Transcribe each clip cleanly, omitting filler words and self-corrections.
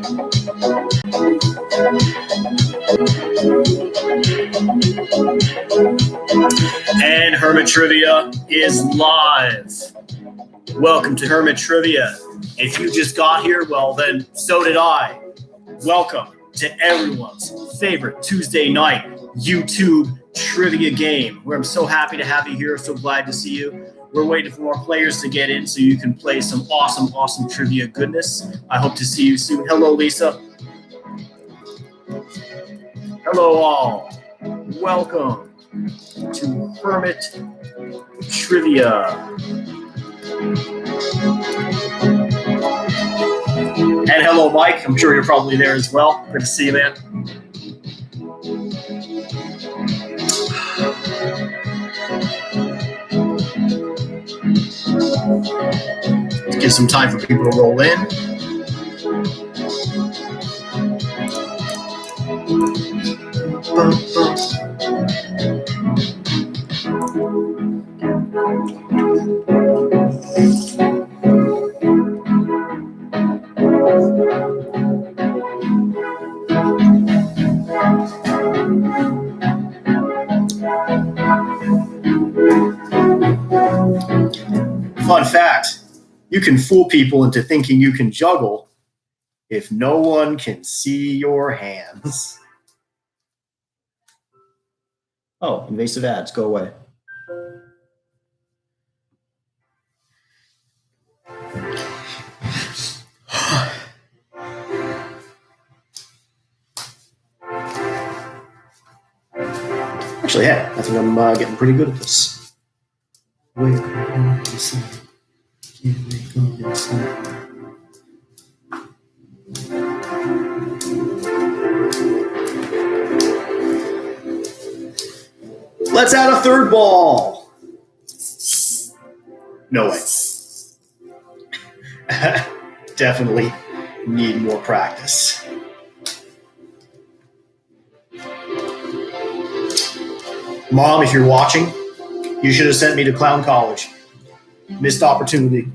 And Hermit Trivia is live. Welcome to Hermit Trivia. If you just got here, well, then so did I. Welcome to everyone's favorite Tuesday night YouTube trivia game, where I'm so happy to have you here. So glad to see you. We're waiting for more players to get in so you can play some awesome trivia goodness. I hope to see you soon. Hello, Lisa. Hello, all. Welcome to Hermit Trivia. And hello, Mike. I'm sure you're probably there as well. Good to see you, man. Let's give some time for people to roll in. Fun fact, you can fool people into thinking you can juggle if no one can see your hands. Oh, invasive ads, go away. Actually, yeah, I think I'm getting pretty good at this. Let's add a third ball. No way. Definitely need more practice. Mom, if you're watching, you should have sent me to clown college. Missed opportunity.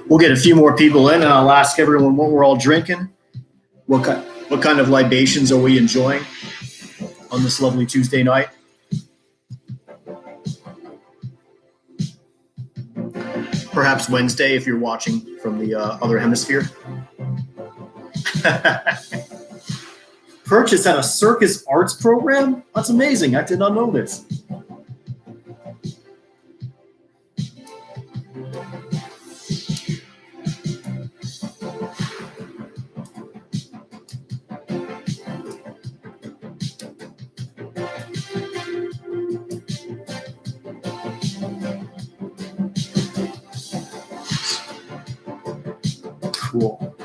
We'll get a few more people in, and I'll ask everyone what we're all drinking. What kind of libations are we enjoying on this lovely Tuesday night? Perhaps Wednesday if you're watching from the other hemisphere. Purchase at a circus arts program? That's amazing. I did not know this. Cool.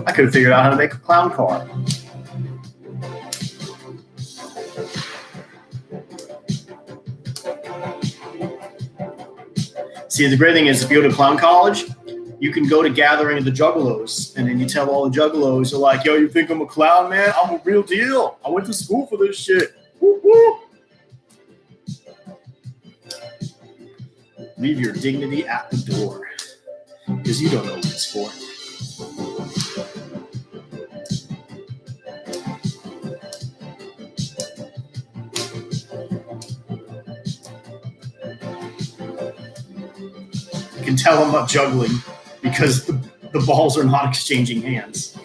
I could have figured out how to make a clown car. See, the great thing is if you go to clown college, you can go to gathering of the juggalos, and then you tell all the juggalos, you're like, yo, you think I'm a clown, man? I'm a real deal. I went to school for this shit. Whoop, whoop. Leave your dignity at the door, because you don't know what it's for. You can tell I'm not juggling because the balls are not exchanging hands.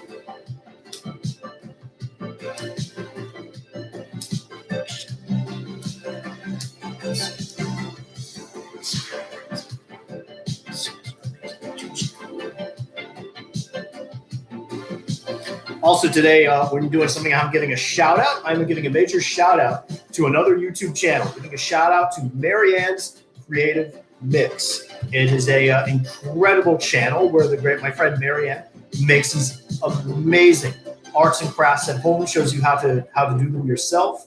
Also today, we're doing something. I'm getting a shout out. I'm getting a major shout out to another YouTube channel. Giving a shout out to Marianne's Creative Mix. It is a incredible channel where my friend Marianne makes these amazing arts and crafts at home. Shows you how to do them yourself.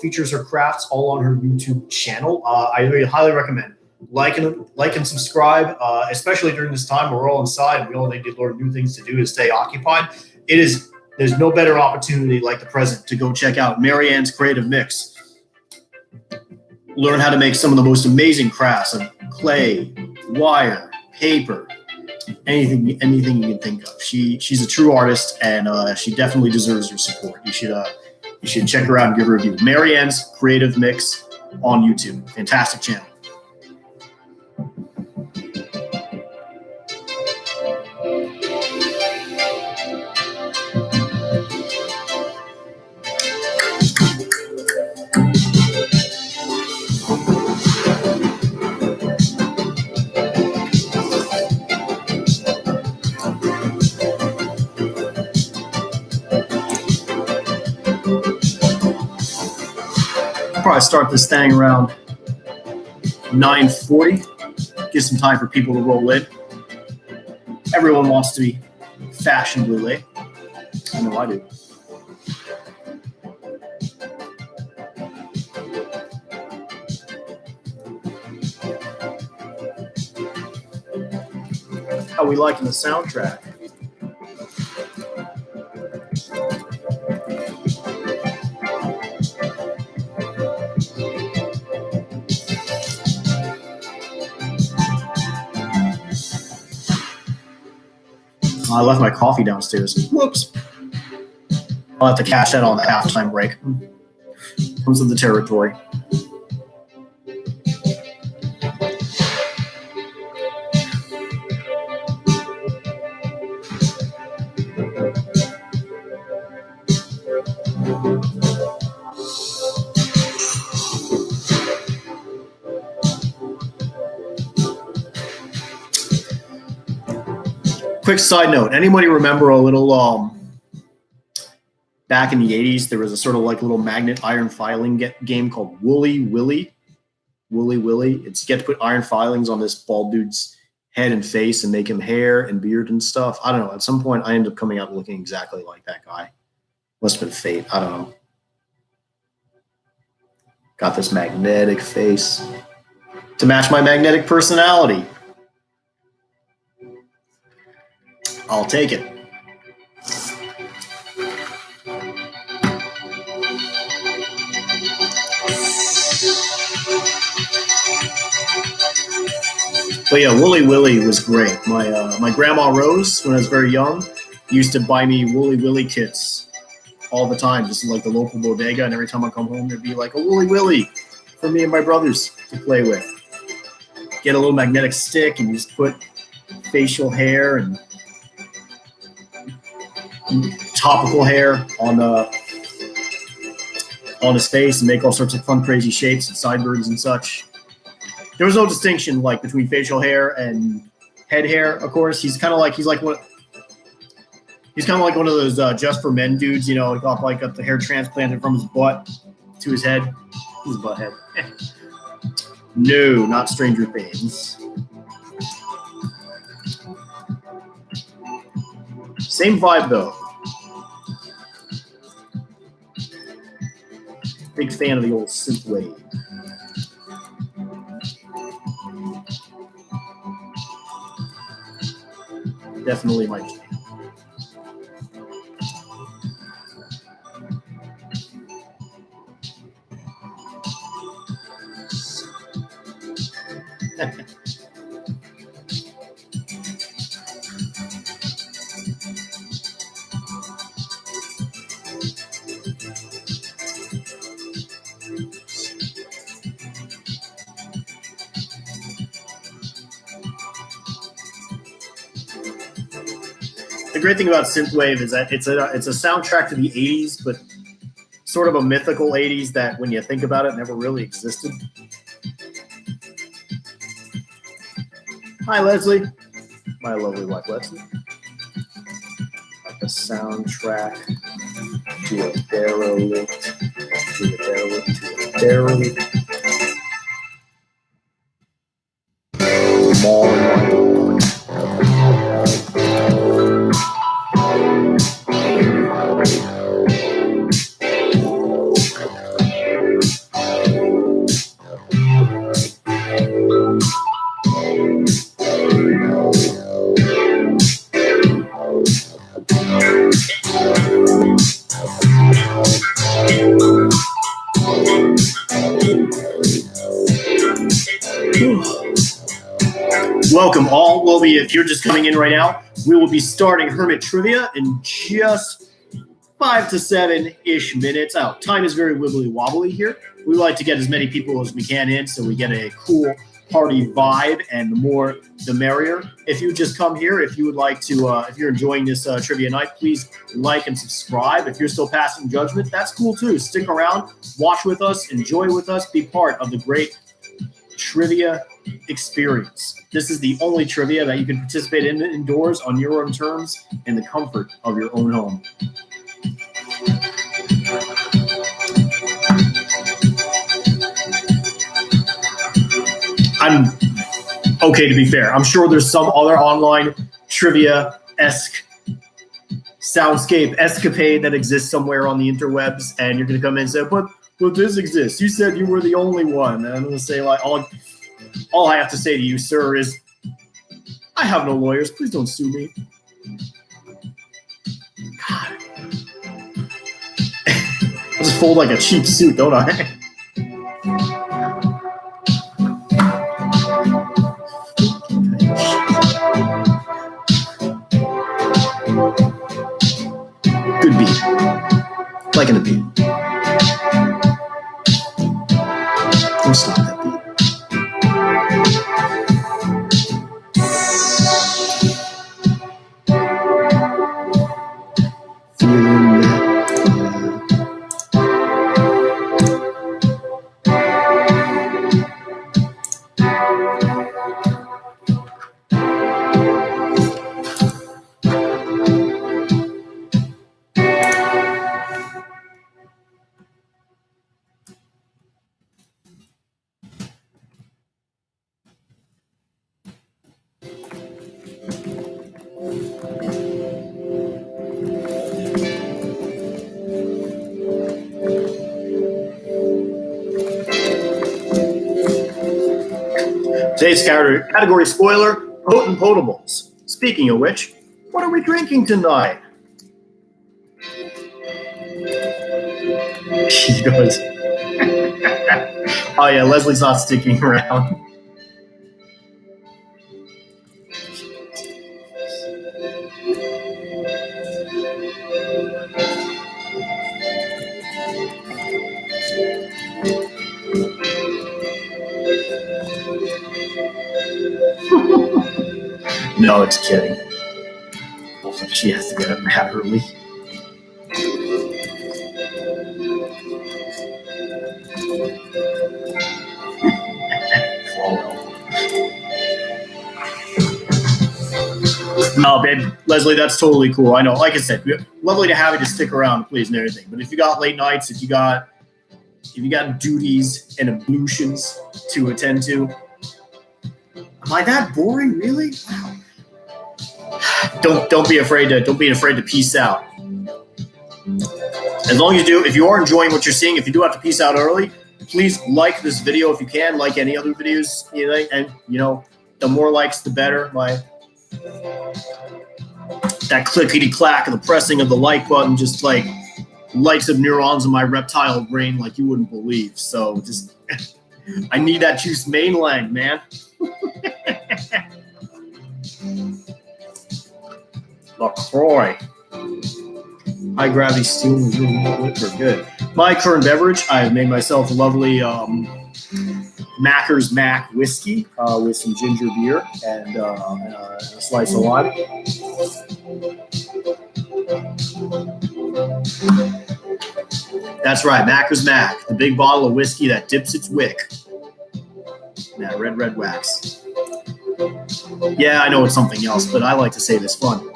features her crafts all on her YouTube channel. I really highly recommend like and subscribe, especially during this time where we're all inside and we all need to learn new things to do to stay occupied. There's no better opportunity like the present to go check out Marianne's Creative Mix. Learn how to make some of the most amazing crafts of clay, wire, paper, anything you can think of. She's a true artist, and she definitely deserves your support. You should check her out and give her a review. Marianne's Creative Mix on YouTube. Fantastic channel. Probably start this thing around 9:40. Give some time for people to roll in. Everyone wants to be fashionably late. I know I do. How we liking the soundtrack? I left my coffee downstairs. Whoops. I'll have to cash that on the halftime break. Comes with the territory. Quick side note, anybody remember a little back in the 80s, there was a sort of like little magnet iron filing game called Wooly Willy. Wooly Willy. It's you get to put iron filings on this bald dude's head and face and make him hair and beard and stuff. I don't know. At some point, I ended up coming out looking exactly like that guy. Must have been fate. I don't know. Got this magnetic face to match my magnetic personality. I'll take it. But yeah, Wooly Willy was great. My grandma Rose, when I was very young, used to buy me Wooly Willy kits all the time, just in like the local bodega. And every time I come home, there'd be like a Wooly Willy for me and my brothers to play with. Get a little magnetic stick and just put facial hair and topical hair on his face and make all sorts of fun, crazy shapes and sideburns and such. There was no distinction like between facial hair and head hair. Of course, he's kind of like one of those just for men dudes, you know, got the hair transplanted from his butt to his head, his butt head. No, not Stranger Things. Same vibe though. Big fan of the old synth wave. Definitely my jam. The great thing about synthwave is that it's a soundtrack to the 80s, but sort of a mythical 80s that when you think about it, never really existed. Hi, Leslie. My lovely wife, Leslie. Like a soundtrack to a derelict, to a derelict, to a derelict. Welcome all. If you're just coming in right now, we will be starting Hermit Trivia in just 5 to 7-ish minutes. Oh, time is very wibbly wobbly here. We like to get as many people as we can in so we get a cool party vibe, and the more the merrier. If you just come here, if you would like to, if you're enjoying this trivia night, please like and subscribe. If you're still passing judgment, that's cool too. Stick around, watch with us, enjoy with us, be part of the great trivia experience. This is the only trivia that you can participate in indoors on your own terms in the comfort of your own home. I'm okay, to be fair. I'm sure there's some other online trivia-esque soundscape escapade that exists somewhere on the interwebs, and you're going to come in and say, but this exists. You said you were the only one. And I'm going to say, like, all I have to say to you, sir, is I have no lawyers. Please don't sue me. God. I just fold like a cheap suit, don't I? Good beat. Liking the beat. Don't stop that beat. Feeling that. Today's category spoiler, potent potables. Speaking of which, what are we drinking tonight? She goes, oh yeah, Leslie's not sticking around. No, it's kidding. She has to get up that early. No, babe, Leslie, that's totally cool. I know. Like I said, lovely to have you to stick around, please, and everything. But if you got late nights, if you got duties and ablutions to attend to, am I that boring? Really? Wow. Don't be afraid to peace out. As long as you do, if you are enjoying what you're seeing, if you do have to peace out early, please like this video if you can, like any other videos, and the more likes the better. That clickety clack of the pressing of the like button just like lights up neurons in my reptile brain like you wouldn't believe. So just I need that juice mainland, man. LaCroix. High gravity steel is really good. My current beverage, I've made myself a lovely Macker's Mac whiskey with some ginger beer and a slice of lime. That's right, Macker's Mac, the big bottle of whiskey that dips its wick. That red wax. Yeah, I know it's something else, but I like to say this fun.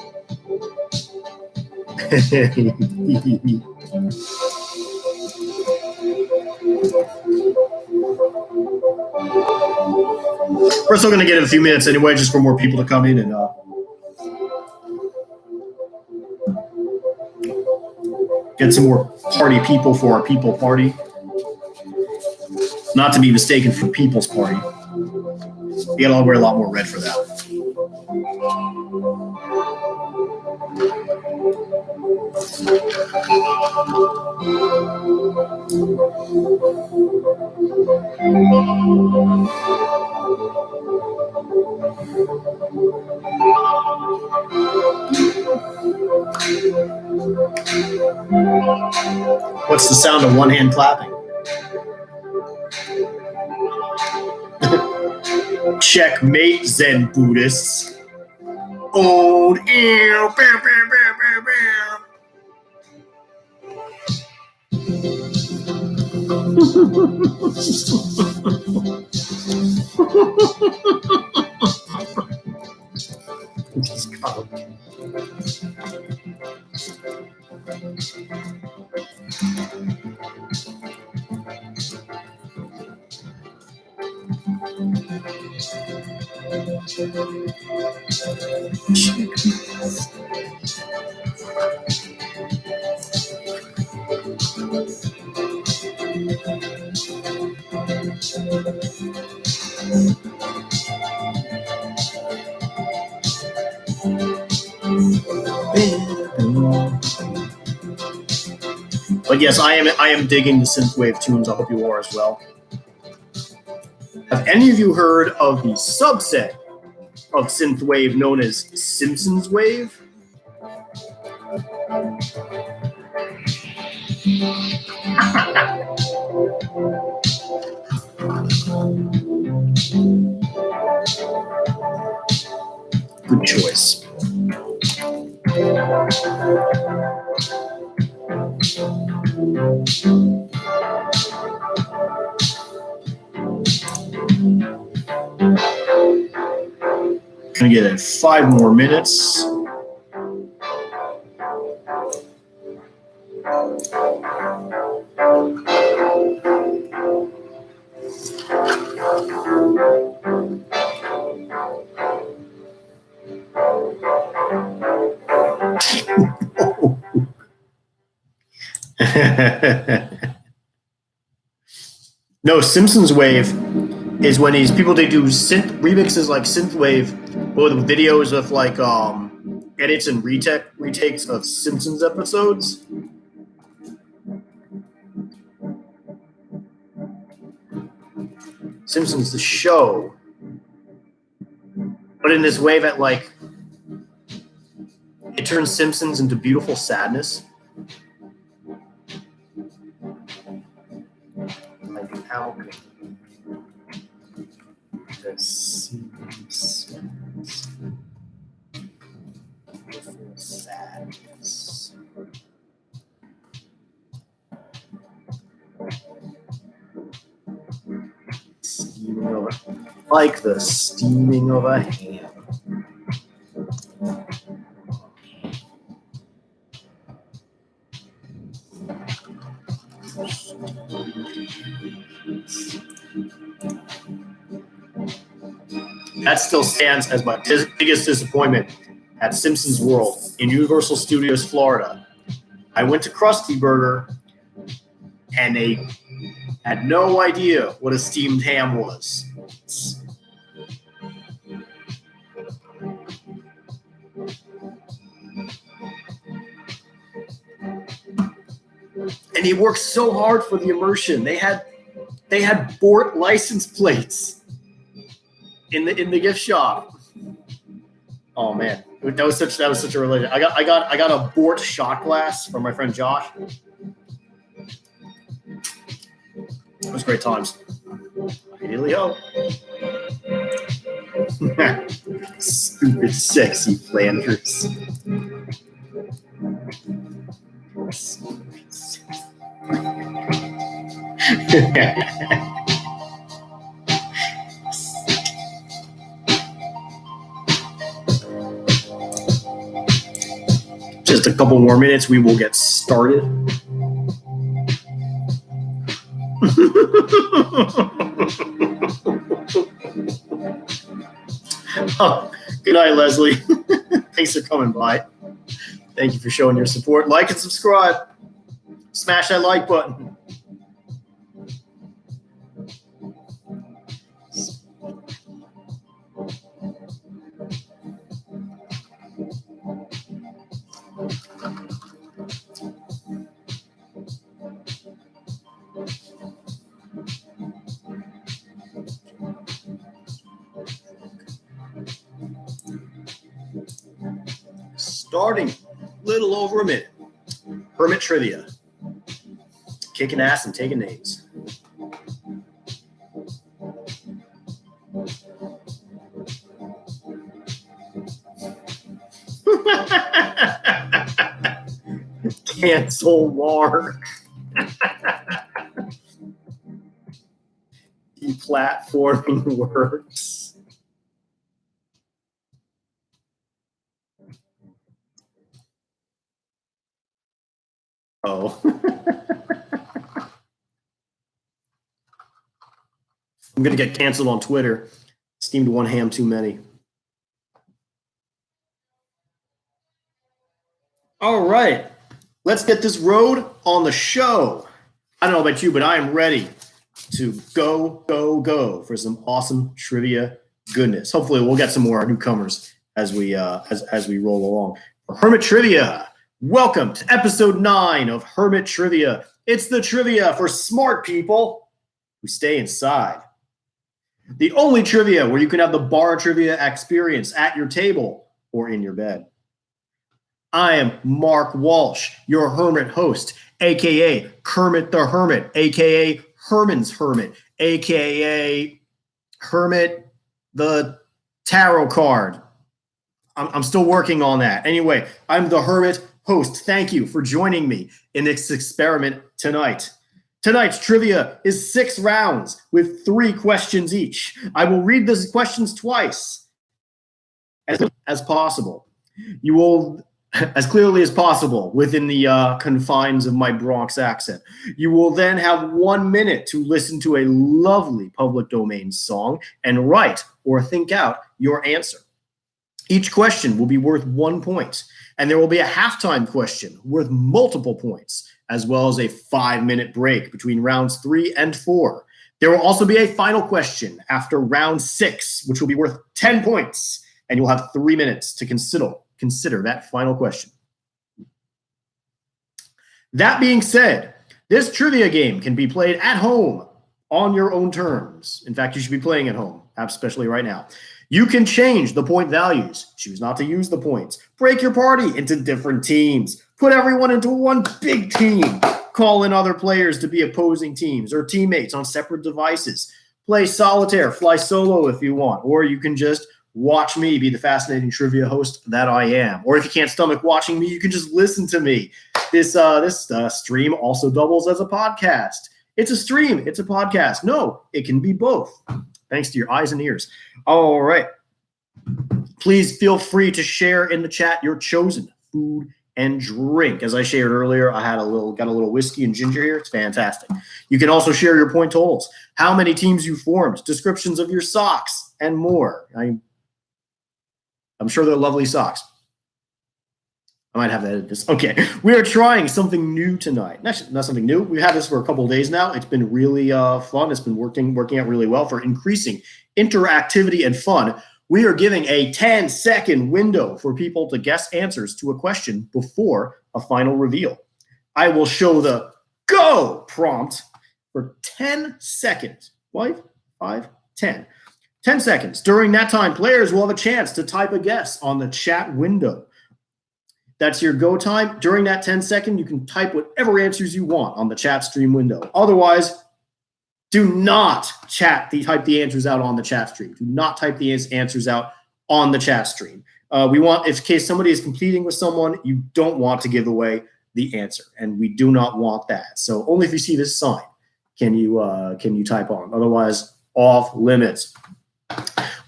We're still going to get in a few minutes anyway, just for more people to come in and get some more party people for our people party. Not to be mistaken for people's party. You gotta wear a lot more red for that. What's the sound of one hand clapping? Checkmate, Zen Buddhists. Old ew, bam, bam, bam, bam, bam. But yes, I am digging the synthwave tunes. I hope you are as well. Have any of you heard of the subset of synthwave known as Simpsons wave? Good choice. Gonna get it 5 more minutes. No, Simpsons wave is when these people, they do synth remixes like synthwave, but with videos of like edits and retakes of Simpsons episodes. Simpsons the show, but in this way that like it turns Simpsons into beautiful sadness. Like how the Simpsons beautiful sadness. Steaming of like the steaming of a ham. That still stands as my biggest disappointment at Simpsons World in Universal Studios, Florida. I went to Krusty Burger, and they had no idea what a steamed ham was. And he worked so hard for the immersion. They had Bort license plates in the gift shop. Oh man, that was such a religion. I got a Bort shot glass from my friend Josh. It was great times. Ideally hope. Stupid, sexy Flanders. Just a couple more minutes, we will get started. Oh, good night, Leslie. Thanks for coming by. Thank you for showing your support. Like and subscribe. Smash that like button. starting little over a minute. Hermit Trivia. Kicking ass and taking names. Cancel war. Deplatforming works. Oh. I'm going to get canceled on Twitter. Steamed one ham too many. All right. Let's get this road on the show. I don't know about you, but I am ready to go for some awesome trivia goodness. Hopefully we'll get some more newcomers as we roll along. For Hermit Trivia, welcome to episode 9 of Hermit Trivia. It's the trivia for smart people who stay inside. The only trivia where you can have the bar trivia experience at your table or in your bed. I am Mark Walsh, your Hermit host, a.k.a. Kermit the Hermit, a.k.a. Herman's Hermit, a.k.a. Hermit the Tarot Card. I'm still working on that. Anyway, I'm the Hermit host. Thank you for joining me in this experiment tonight. Tonight's trivia is 6 rounds with 3 questions each. I will read these questions twice as possible. You will, as clearly as possible, within the confines of my Bronx accent. You will then have 1 minute to listen to a lovely public domain song and write or think out your answer. Each question will be worth 1 point, and there will be a halftime question worth multiple points, as well as a 5-minute break between rounds 3 and 4. There will also be a final question after round 6, which will be worth 10 points, and you'll have 3 minutes to consider that final question. That being said, this trivia game can be played at home on your own terms. In fact, you should be playing at home, especially right now. You can change the point values, choose not to use the points, break your party into different teams, put everyone into one big team, call in other players to be opposing teams or teammates on separate devices, play solitaire, fly solo if you want, or you can just watch me be the fascinating trivia host that I am. Or if you can't stomach watching me, you can just listen to me. This stream also doubles as a podcast. It's a stream. It's a podcast. No, it can be both. Thanks to your eyes and ears. All right. Please feel free to share in the chat your chosen food and drink. As I shared earlier, I got a little whiskey and ginger here. It's fantastic. You can also share your point totals, how many teams you formed, descriptions of your socks, and more. I'm sure they're lovely socks. I might have to edit this. Okay, we are trying something new tonight. Not something new. We've had this for a couple of days now. It's been really fun. It's been working out really well for increasing interactivity and fun. We are giving a 10-second window for people to guess answers to a question before a final reveal. I will show the go prompt for 10 seconds. 5, 10. 10 seconds. During that time, players will have a chance to type a guess on the chat window. That's your go time. During that 10-second, you can type whatever answers you want on the chat stream window. Otherwise, do not type the answers out on the chat stream. Do not type the answers out on the chat stream. We want, if in case somebody is competing with someone, you don't want to give away the answer, and we do not want that. So only if you see this sign can you type on. Otherwise, off limits.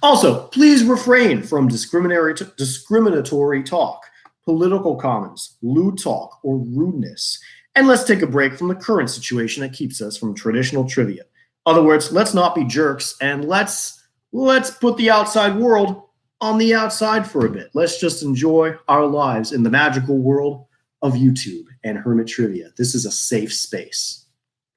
Also, please refrain from discriminatory talk, political comments, lewd talk, or rudeness. And let's take a break from the current situation that keeps us from traditional trivia. In other words, let's not be jerks, and let's put the outside world on the outside for a bit. Let's just enjoy our lives in the magical world of YouTube and Hermit Trivia. This is a safe space.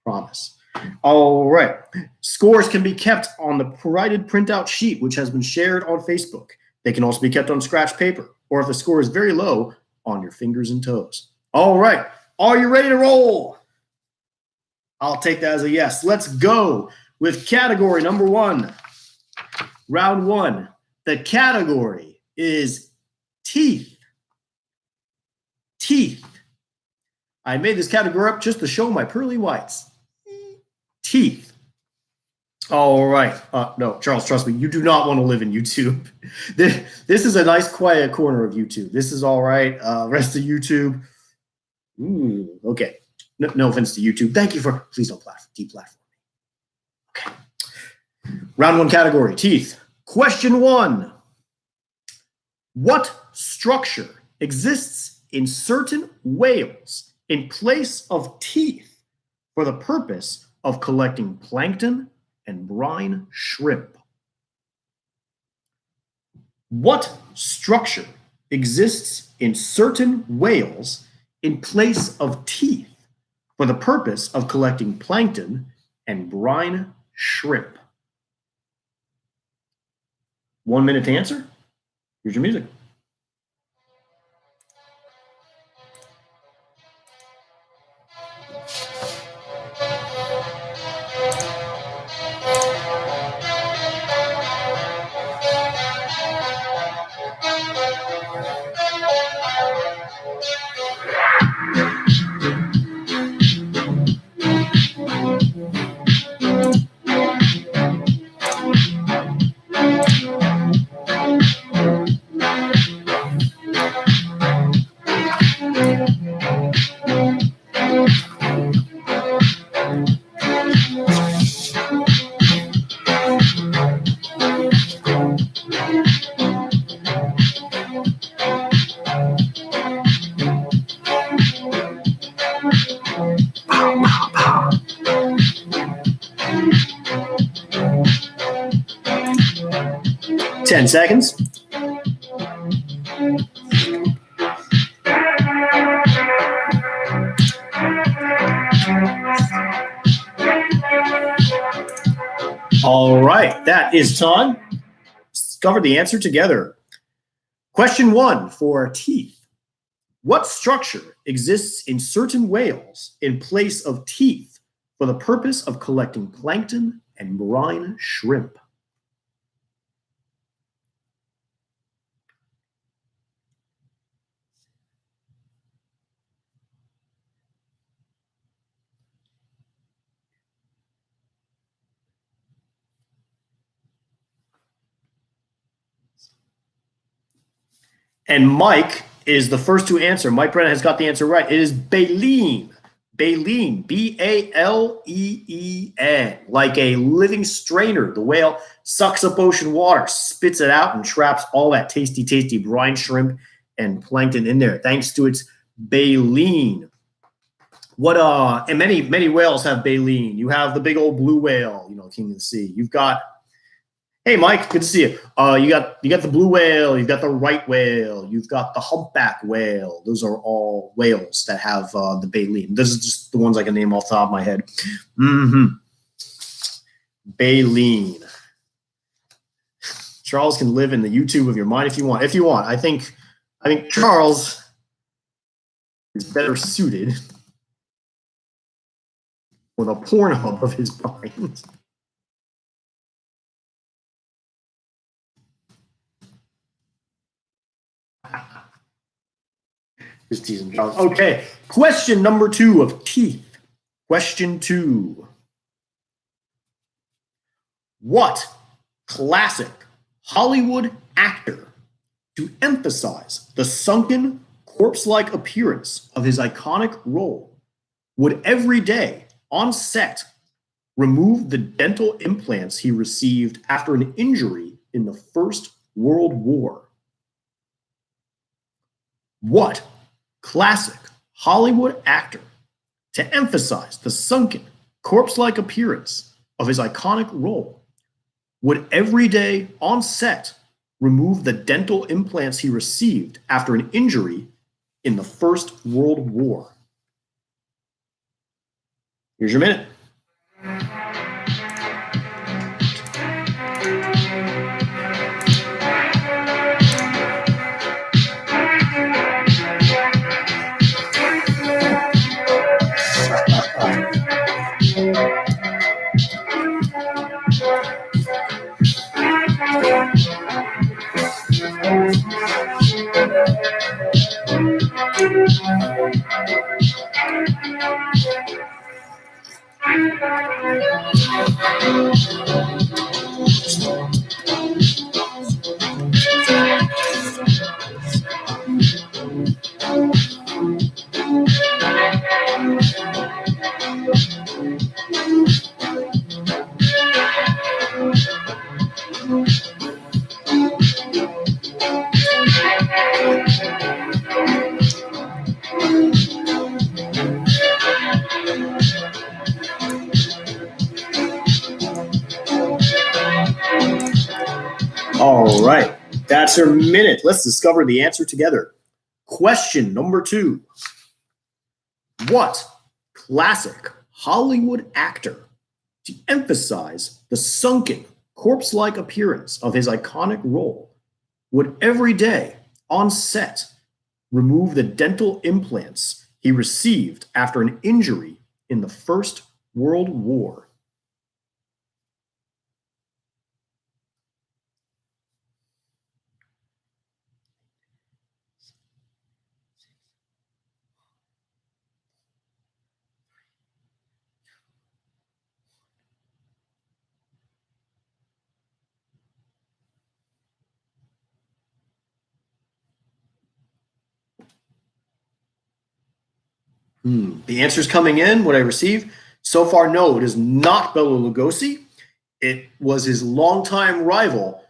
Promise. All right. Scores can be kept on the provided printout sheet, which has been shared on Facebook. They can also be kept on scratch paper, or if the score is very low, on your fingers and toes. All right. Are you ready to roll? I'll take that as a yes. Let's go with category number 1. Round 1. The category is teeth. Teeth. I made this category up just to show my pearly whites. Teeth. All right. No, Charles, trust me, you do not want to live in YouTube. This is a nice, quiet corner of YouTube. This is all right. Rest of YouTube. Okay. No offense to YouTube. Thank you for, please don't deplatform me. Okay. Round one category, teeth. Question one. What structure exists in certain whales in place of teeth for the purpose of collecting plankton and brine shrimp? What structure exists in certain whales in place of teeth for the purpose of collecting plankton and brine shrimp? 1 minute to answer. Here's your music. Ten seconds. All right, that is time. Discover the answer together. Question one for teeth. What structure exists in certain whales in place of teeth for the purpose of collecting plankton and brine shrimp? And Mike is the first to answer. Mike Brennan has got the answer right. It is baleen. Baleen, B-A-L-E-E-N, like a living strainer. The whale sucks up ocean water, spits it out, and traps all that tasty, tasty brine shrimp and plankton in there, thanks to its baleen. And many whales have baleen. You have the big old blue whale, king of the sea. You've got, hey, Mike, good to see you. You got the blue whale, you've got the right whale, you've got the humpback whale. Those are all whales that have the baleen. This is just the ones I can name off the top of my head. Baleen. Charles can live in the YouTube of your mind if you want. If you want, I think Charles is better suited for the Pornhub of his mind. Just teasing Charles. Okay, question number 2 of teeth. Question 2. What classic Hollywood actor, to emphasize the sunken, corpse-like appearance of his iconic role, would every day on set remove the dental implants he received after an injury in the First World War? What classic Hollywood actor, to emphasize the sunken, corpse-like appearance of his iconic role, would every day on set remove the dental implants he received after an injury in the First World War? Here's your minute. All right, that's your minute. Let's discover the answer together. Question number 2. What classic Hollywood actor, to emphasize the sunken, corpse-like appearance of his iconic role, would every day on set remove the dental implants he received after an injury in the First World War? The answer's coming in. What I receive so far, no, it is not Bela Lugosi. It was his longtime rival,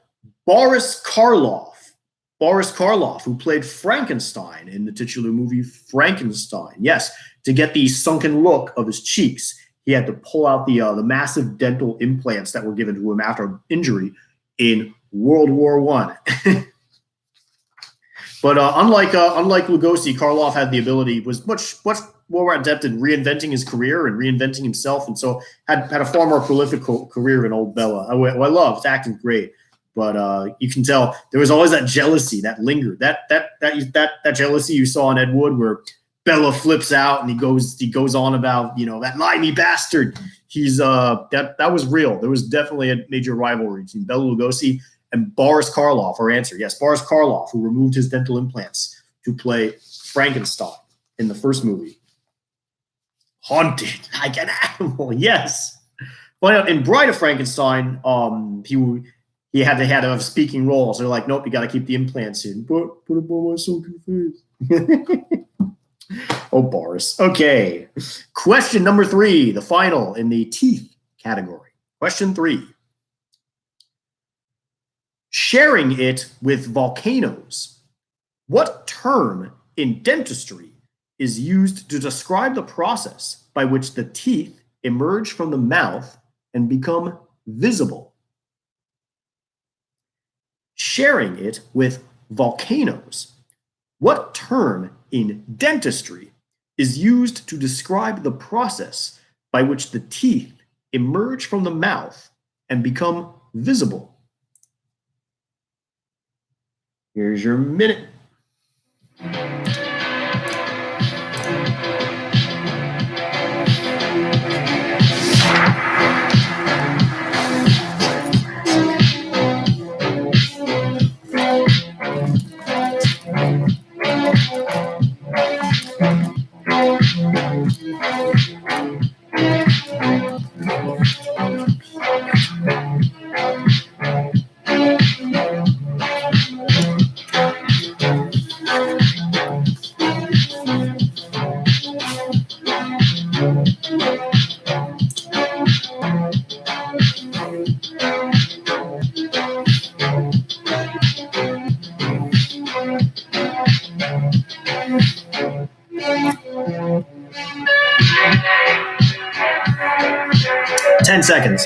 Boris Karloff. Boris Karloff, who played Frankenstein in the titular movie Frankenstein. Yes, to get the sunken look of his cheeks, he had to pull out the massive dental implants that were given to him after an injury in World War One. But unlike Lugosi, Karloff had the ability, was much more adept in reinventing his career and reinventing himself, and so had a far more prolific career than old Bella. I love his acting, great, but you can tell there was always that jealousy that lingered. That jealousy you saw in Ed Wood, where Bella flips out and he goes on about, that limey bastard. He's that was real. There was definitely a major rivalry between Bela Lugosi and Boris Karloff. Our answer, yes, Boris Karloff, who removed his dental implants to play Frankenstein in the first movie. Haunted like an animal, yes. But in Bride of Frankenstein, he had to have a speaking role. So they're like, nope, you got to keep the implants in. Put it on my sunken face. Oh, Boris. Okay. Question number 3, the final in the teeth category. Question 3. Sharing it with volcanoes. What term in dentistry is used to describe the process by which the teeth emerge from the mouth and become visible? Sharing it with volcanoes. What term in dentistry is used to describe the process by which the teeth emerge from the mouth and become visible? Here's your minute. Seconds.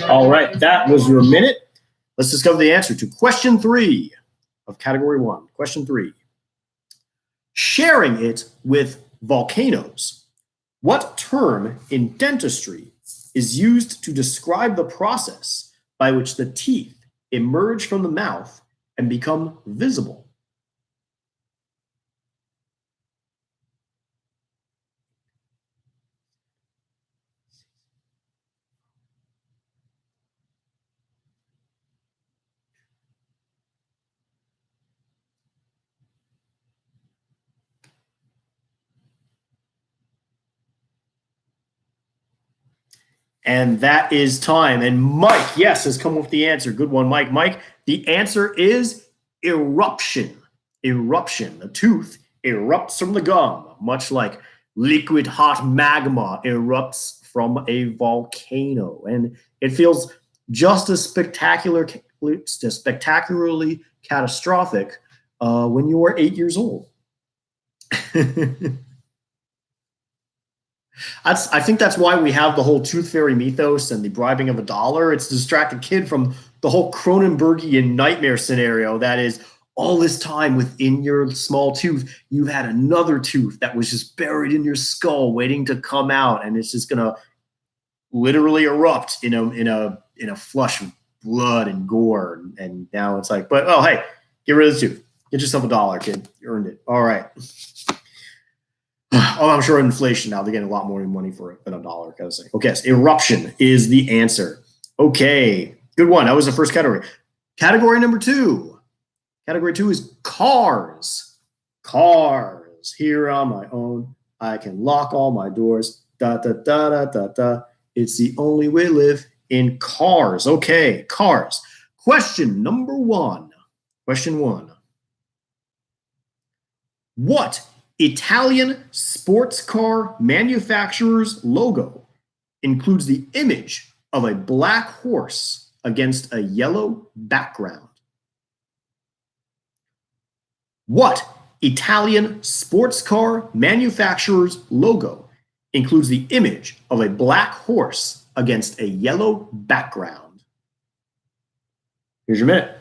All right, that was your minute. Let's discover the answer to question 3 of category 1. Question 3. Sharing it with volcanoes. What term in dentistry is used to describe the process by which the teeth emerge from the mouth and become visible? And that is time. And Mike, yes, has come up with the answer. Good one, Mike. Mike, the answer is eruption. Eruption. The tooth erupts from the gum, much like liquid hot magma erupts from a volcano. And it feels just as spectacularly catastrophic when you are 8 years old. I think that's why we have the whole tooth fairy mythos and the bribing of $1. It's to distract a kid from the whole Cronenbergian nightmare scenario that is all this time within your small tooth, you had another tooth that was just buried in your skull waiting to come out, and it's just going to literally erupt in a flush of blood and gore. And now it's like, but, oh, hey, get rid of the tooth. Get yourself $1, kid. You earned it. All right. Oh, I'm sure inflation now, they're getting a lot more money for it than $1. Kind of thing. Okay, so eruption is the answer. Okay, good one. That was the first category. Category number 2. Category 2 is cars. Cars. Here on my own, I can lock all my doors. Da da da da da da. It's the only way to live in cars. Okay, cars. Question number 1. Question 1. What Italian sports car manufacturer's logo includes the image of a black horse against a yellow background? What Italian sports car manufacturer's logo includes the image of a black horse against a yellow background? Here's your minute.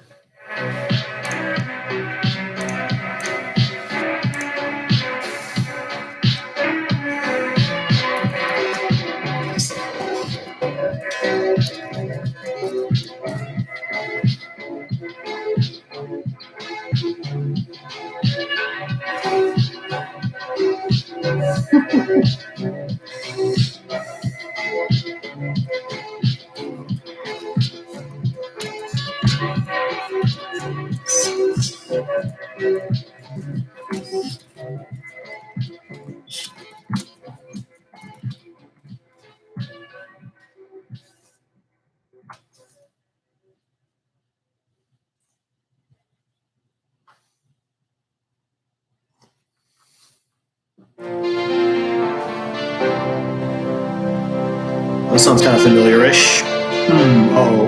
This sounds kind of familiar-ish. Uh-oh.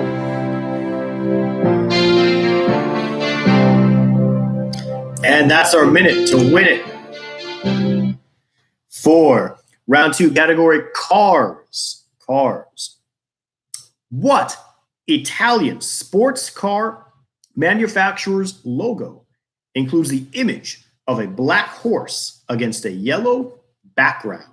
And that's our minute to win it. For round 2, category cars. Cars. What Italian sports car manufacturer's logo includes the image of a black horse against a yellow background?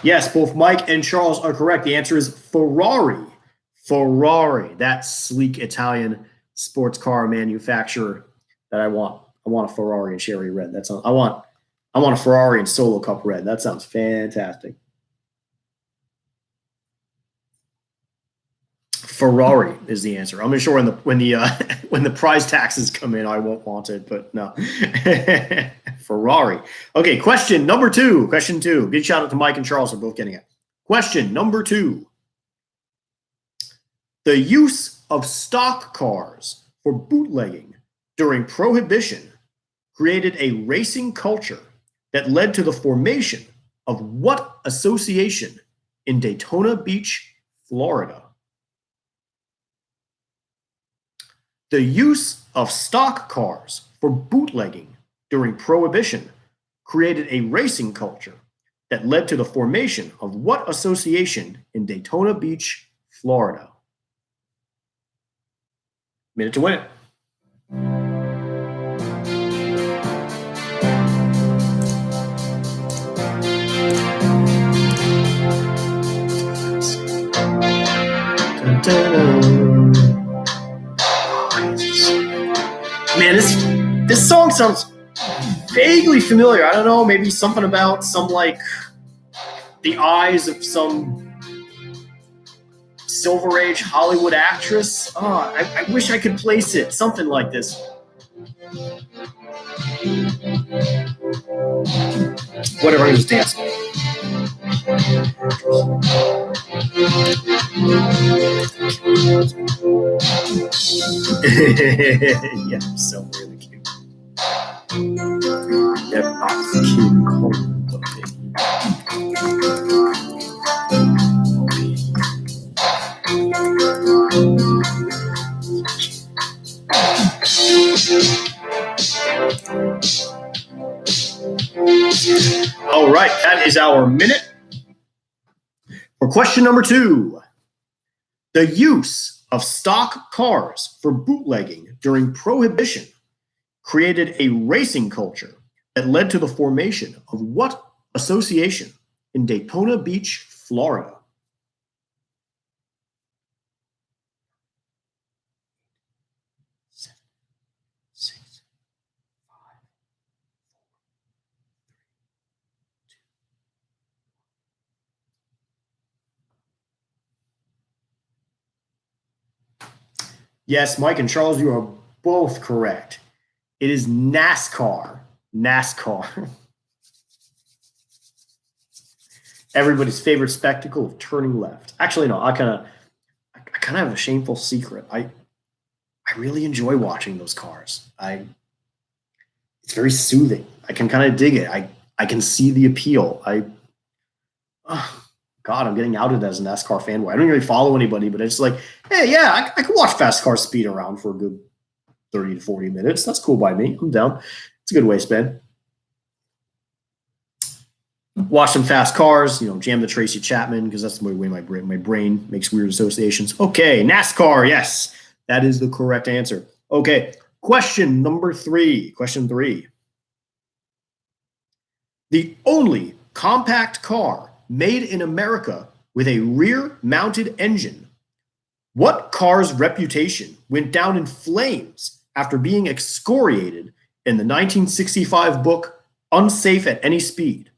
Yes, both Mike and Charles are correct. The answer is Ferrari. Ferrari, that sleek Italian sports car manufacturer that I want. I want a Ferrari in cherry red. That sounds. I want a Ferrari in Solo Cup red. That sounds fantastic. Ferrari is the answer. I'm sure when the prize taxes come in, I won't want it, but no. Ferrari. Okay, question number 2. Question 2. Big shout out to Mike and Charles for both getting it. Question number 2. The use of stock cars for bootlegging during Prohibition created a racing culture that led to the formation of what association in Daytona Beach, Florida? The use of stock cars for bootlegging during Prohibition created a racing culture that led to the formation of what association in Daytona Beach, Florida? Minute to win it. Man, this song sounds vaguely familiar. I don't know, maybe something about some like the eyes of some Silver Age Hollywood actress. Oh, I wish I could place it. Something like this. Whatever, I just dance. Yeah, so really cute. Yeah, box cute. All right, that is our minute. For question number 2, the use of stock cars for bootlegging during Prohibition created a racing culture that led to the formation of what association in Daytona Beach, Florida? Yes, Mike and Charles, you are both correct. It is NASCAR. NASCAR. Everybody's favorite spectacle of turning left. Actually, no, I kind of have a shameful secret. I really enjoy watching those cars. It's very soothing. I can kind of dig it. I can see the appeal. Oh, God, I'm getting outed as a NASCAR fanboy. I don't really follow anybody, but it's like, hey, yeah, I can watch fast cars speed around for a good 30 to 40 minutes. That's cool by me. I'm down. It's a good way to spend. Watch some fast cars, jam the Tracy Chapman because that's the way my brain makes weird associations. Okay, NASCAR, yes, that is the correct answer. Okay, question number 3. Question 3. The only compact car made in America with a rear-mounted engine. What car's reputation went down in flames after being excoriated in the 1965 book Unsafe at Any Speed,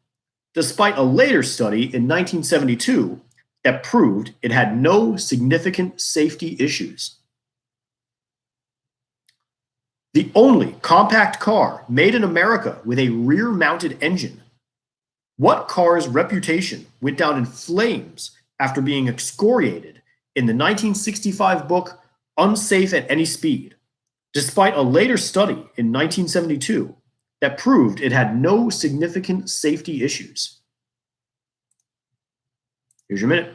despite a later study in 1972 that proved it had no significant safety issues? The only compact car made in America with a rear-mounted engine. What car's reputation went down in flames after being excoriated in the 1965 book Unsafe at Any Speed, despite a later study in 1972 that proved it had no significant safety issues? Here's your minute.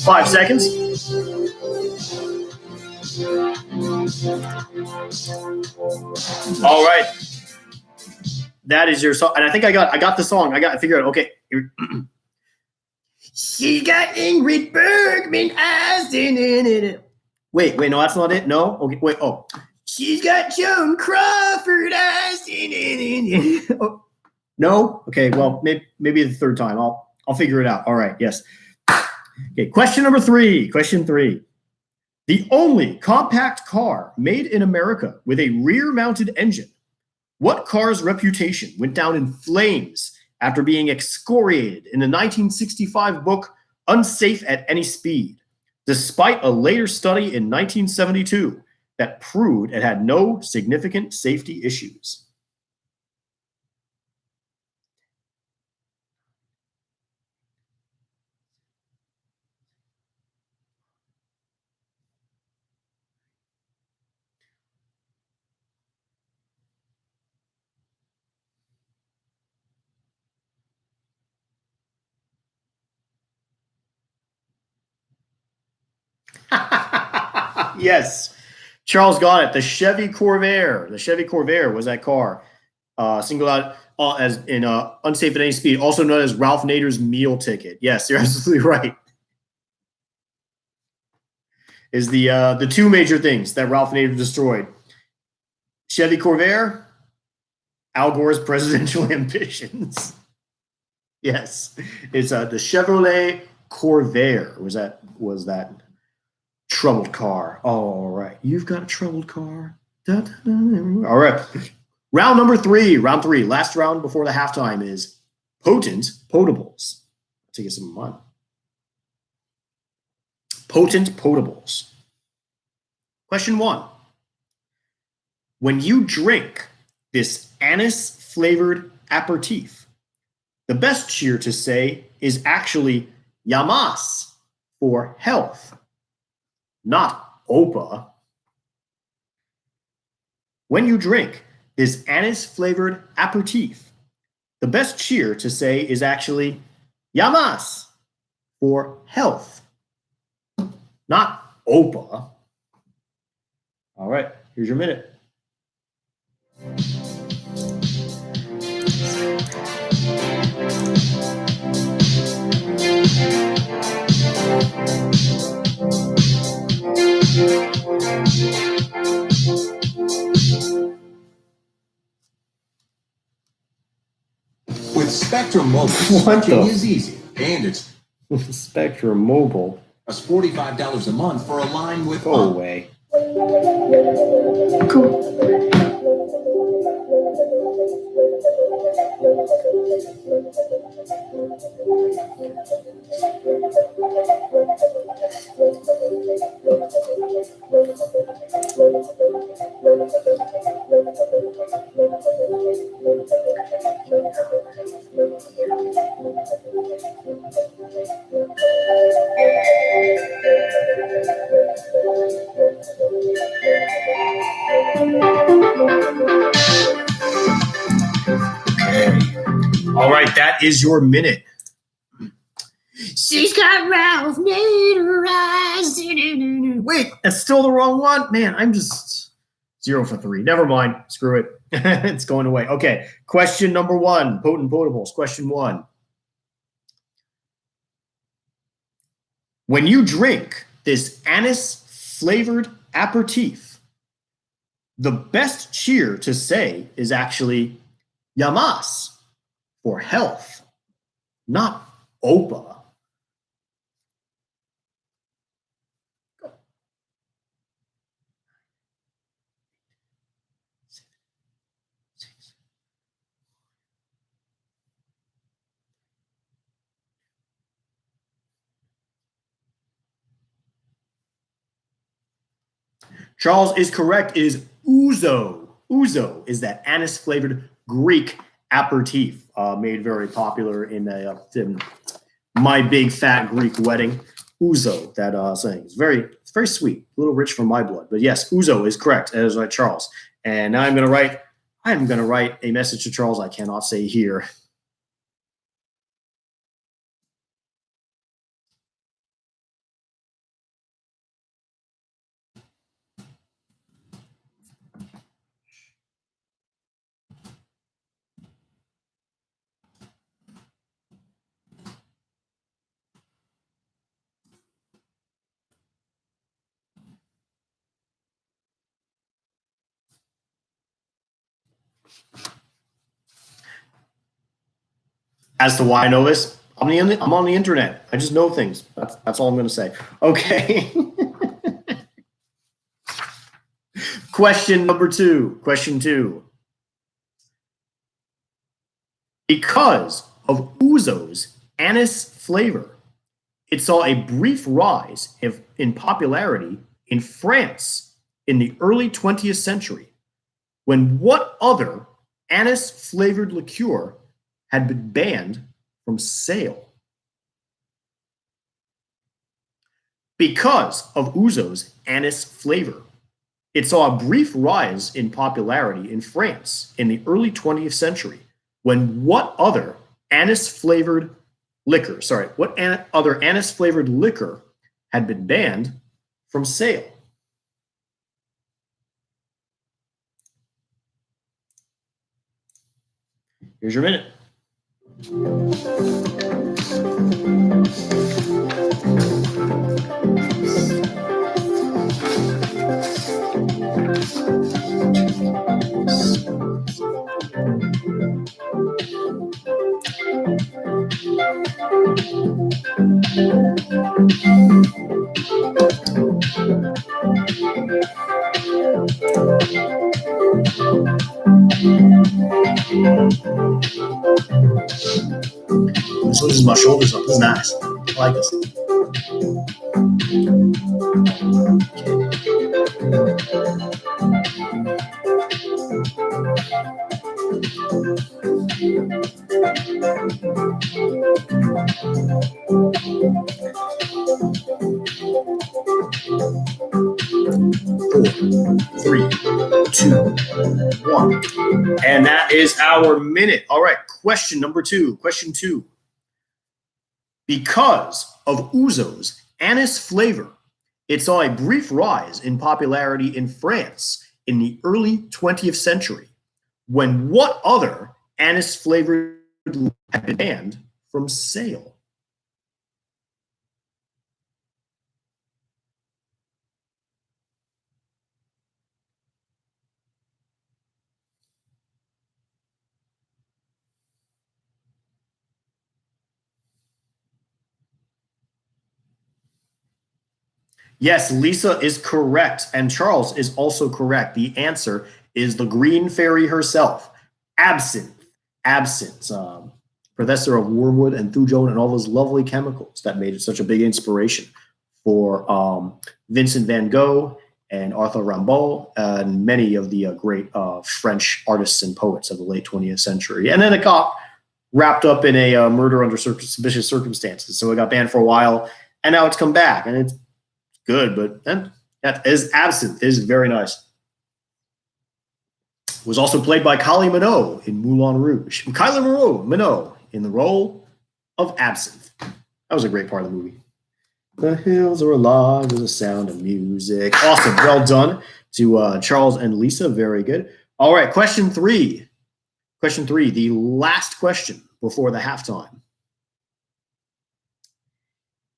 Five seconds. All right. That is your song. And I think I got the song. I figured out. Okay. She got Ingrid Bergman eyes in it. Wait, no, that's not it. No? Okay, wait. Oh. She's got Joan Crawford eyes in it. Oh. No? Okay, well, maybe the third time. I'll figure it out. All right, yes. Okay, question number 3. Question 3. The only compact car made in America with a rear-mounted engine. What car's reputation went down in flames after being excoriated in the 1965 book Unsafe at Any Speed, despite a later study in 1972 that proved it had no significant safety issues? Yes. Charles got it. The Chevy Corvair. The Chevy Corvair was that car. Singled out as in unsafe at any speed, also known as Ralph Nader's meal ticket. Yes, you're absolutely right. Is the two major things that Ralph Nader destroyed: Chevy Corvair, Al Gore's presidential ambitions. Yes, it's the Chevrolet Corvair. Was that troubled car? All right, you've got a troubled car. Da, da, da. All right. Round number three, last round before the halftime is potent potables. To get some fun. Potent potables. Question 1. When you drink this anise-flavored aperitif, the best cheer to say is actually Yamas for health, not Opa. When you drink this anise-flavored aperitif, the best cheer to say is actually Yamas for health, not Opa. All right, here's your minute. With Spectrum Mobile, switching is easy, and it's Spectrum Mobile. It's $45 a month for a line with Go away. All right, that is your minute. She's got Ralph Nader eyes. Wait, that's still the wrong one? Man, I'm just 0 for 3. Never mind. Screw it. It's going away. Okay, question number 1. Potent potables. Question 1. When you drink this anise-flavored aperitif, the best cheer to say is actually Yamas for health, not Opa. Charles is correct. It is ouzo. Ouzo is that anise-flavored Greek aperitif, made very popular in My Big Fat Greek Wedding. Ouzo, that saying. It's very sweet, a little rich for my blood. But yes, ouzo is correct. That is right, Charles. And now I'm going to write a message to Charles I cannot say here. As to why I know this, I'm on the internet. I just know things. That's all I'm going to say. Okay. Question number 2. Question 2. Because of ouzo's anise flavor, it saw a brief rise in popularity in France in the early 20th century, when what other anise-flavored liqueur had been banned from sale? Because of ouzo's anise flavor, it saw a brief rise in popularity in France in the early 20th century, when what other anise-flavored liquor had been banned from sale? Here's your minute. This loses my shoulders up. This is nice. I like this. Four, three, two, one. And that is our minute. All right, question number two. Question two. Because of ouzo's anise flavor, it saw a brief rise in popularity in France in the early 20th century, when what other anise-flavored had been banned from sale? Yes, Lisa is correct, and Charles is also correct. The answer is the green fairy herself, absinthe. Absinthe, professor of wormwood and thujone and all those lovely chemicals that made it such a big inspiration for Vincent van Gogh and Arthur Rimbaud and many of the great French artists and poets of the late 20th century. And then it got wrapped up in a murder under suspicious circumstances. So it got banned for a while, and now it's come back, and it's good, but that is absinthe. Is very nice. Was also played by Kylie Minogue in Moulin Rouge. Kylie Minogue in the role of Absinthe. That was a great part of the movie. The hills are alive with the sound of music. Awesome. Well done to Charles and Lisa. Very good. All right, question three. Question three, the last question before the halftime.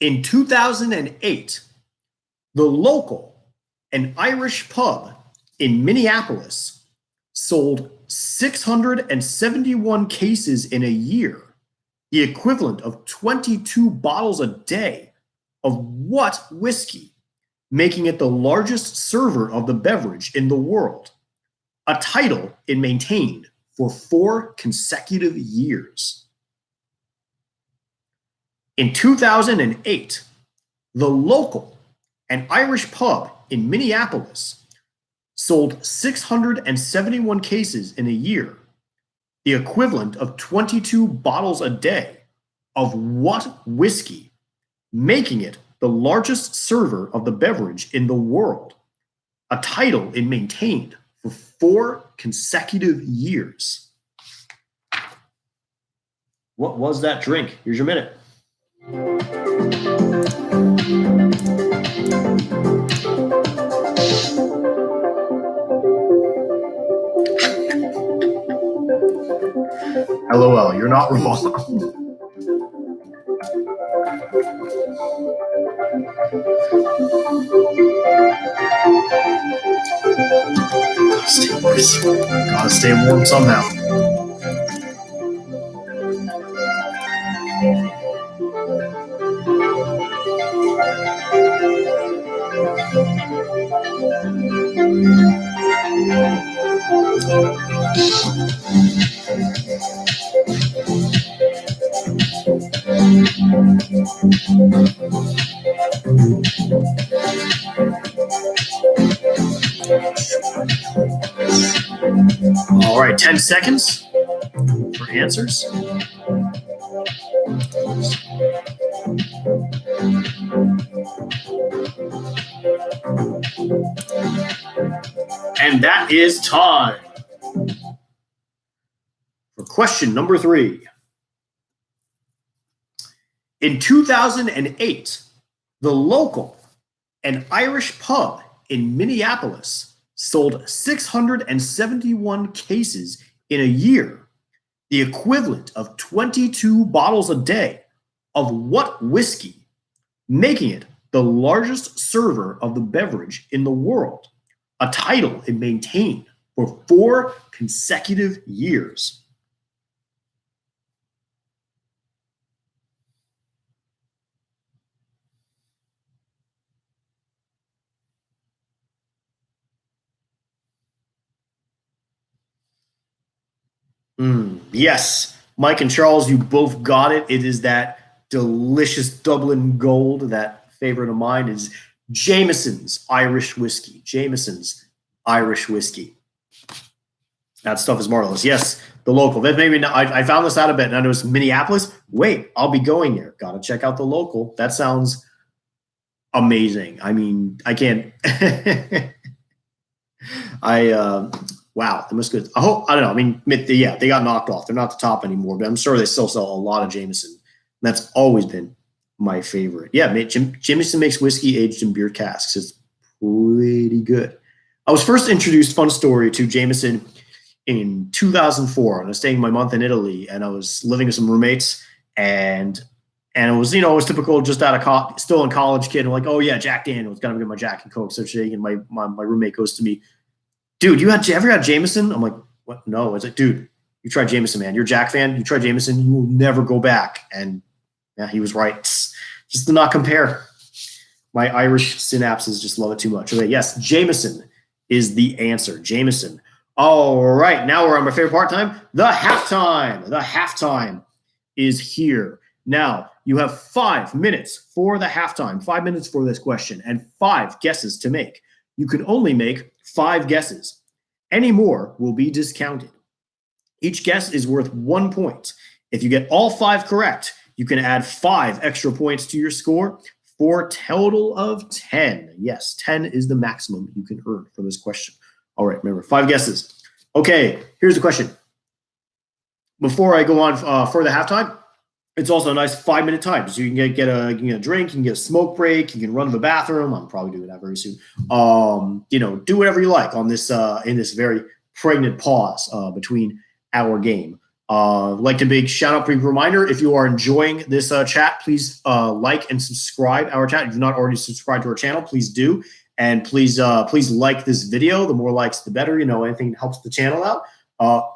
In 2008, the local, an Irish pub in Minneapolis, sold 671 cases in a year, the equivalent of 22 bottles a day of what whiskey, making it the largest server of the beverage in the world, a title it maintained for 4 consecutive years. In 2008, the local, an Irish pub in Minneapolis, sold 671 cases in a year, the equivalent of 22 bottles a day of what whiskey, making it the largest server of the beverage in the world, a title it maintained for 4 consecutive years. What was that drink? Here's your minute. LOL, you're not wrong. Gotta stay warm somehow. All right, 10 seconds for answers. And that is time for question number 3. In 2008, the local, an Irish pub in Minneapolis, sold 671 cases in a year, the equivalent of 22 bottles a day of what whiskey, making it the largest server of the beverage in the world, a title it maintained for 4 consecutive years. Yes, Mike and Charles, you both got it. It is that delicious Dublin Gold. That favorite of mine is Jameson's Irish whiskey. Jameson's Irish whiskey. That stuff is marvelous. Yes, the local. That maybe I found this out a bit, and I know it's Minneapolis. Wait, I'll be going there. Got to check out the local. That sounds amazing. I mean, I can't. Wow, that must good. I don't know. I mean, yeah, they got knocked off. They're not the top anymore, but I'm sure they still sell a lot of Jameson. That's always been my favorite. Yeah, Jameson makes whiskey aged in beer casks. It's pretty good. I was first introduced, fun story, to Jameson in 2004. I was staying my month in Italy, and I was living with some roommates, and it was, it was typical, just out of still in college kid. And like, oh yeah, Jack Daniels, gotta get my Jack and Coke. So shaking, and my roommate goes to me, dude, you ever had Jameson? I'm like, what? No. It's like, dude, you try Jameson, man. You're a Jack fan. You try Jameson, you will never go back. And yeah, he was right. Just to not compare. My Irish synapses just love it too much. Okay, yes, Jameson is the answer. Jameson. All right, now we're on my favorite part time, the halftime. The halftime is here. Now, you have 5 minutes for the halftime, 5 minutes for this question, and 5 guesses to make. You can only make 5 guesses. Any more will be discounted. Each guess is worth 1 point. If you get all 5 correct, you can add 5 extra points to your score for a total of 10. Yes, 10 is the maximum you can earn for this question. All right, remember, 5 guesses. Okay, here's the question. Before I go on for the halftime, it's also a nice 5-minute time. So you can get a drink, you can get a smoke break, you can run to the bathroom. I'm probably doing that very soon. Do whatever you like on this in this very pregnant pause between our game. Like to big shout out, brief reminder, if you are enjoying this chat, please like and subscribe our chat. If you're not already subscribed to our channel, please do. And please like this video. The more likes, the better. Anything that helps the channel out.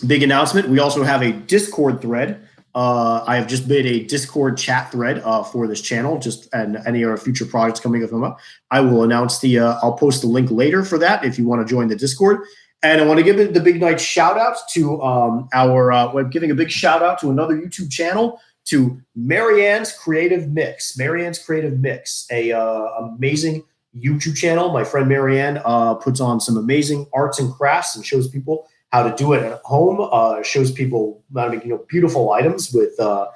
Big announcement. We also have a Discord thread. I have just made a Discord chat thread for this channel, and any other future projects coming up. I will announce I'll post the link later for that if you want to join the Discord. And I want to give the big night shout out to we're giving a big shout out to another YouTube channel, to Marianne's Creative Mix. Marianne's Creative Mix, a amazing YouTube channel. My friend Marianne puts on some amazing arts and crafts and shows people how to do it at home. Shows people how to make beautiful items with or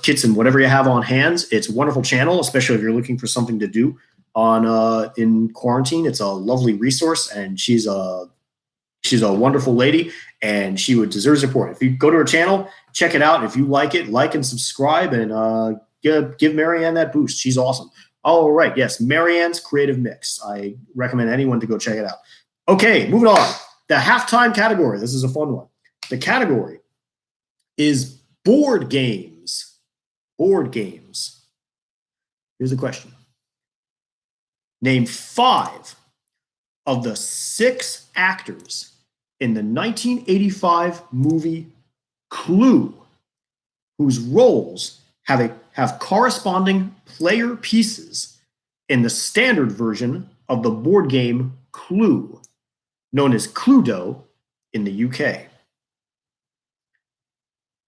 kits and whatever you have on hands. It's a wonderful channel, especially if you're looking for something to do on in quarantine. It's a lovely resource, and she's a wonderful lady, and she would deserve support. If you go to her channel, check it out. If you like it, like and subscribe, and give Marianne that boost. She's awesome. All right, yes, Marianne's Creative Mix. I recommend anyone to go check it out. Okay, moving on. The halftime category. This is a fun one. The category is board games. Board games. Here's the question. Name 5 of the 6 actors in the 1985 movie Clue, whose roles have corresponding player pieces in the standard version of the board game Clue, known as Cluedo in the UK.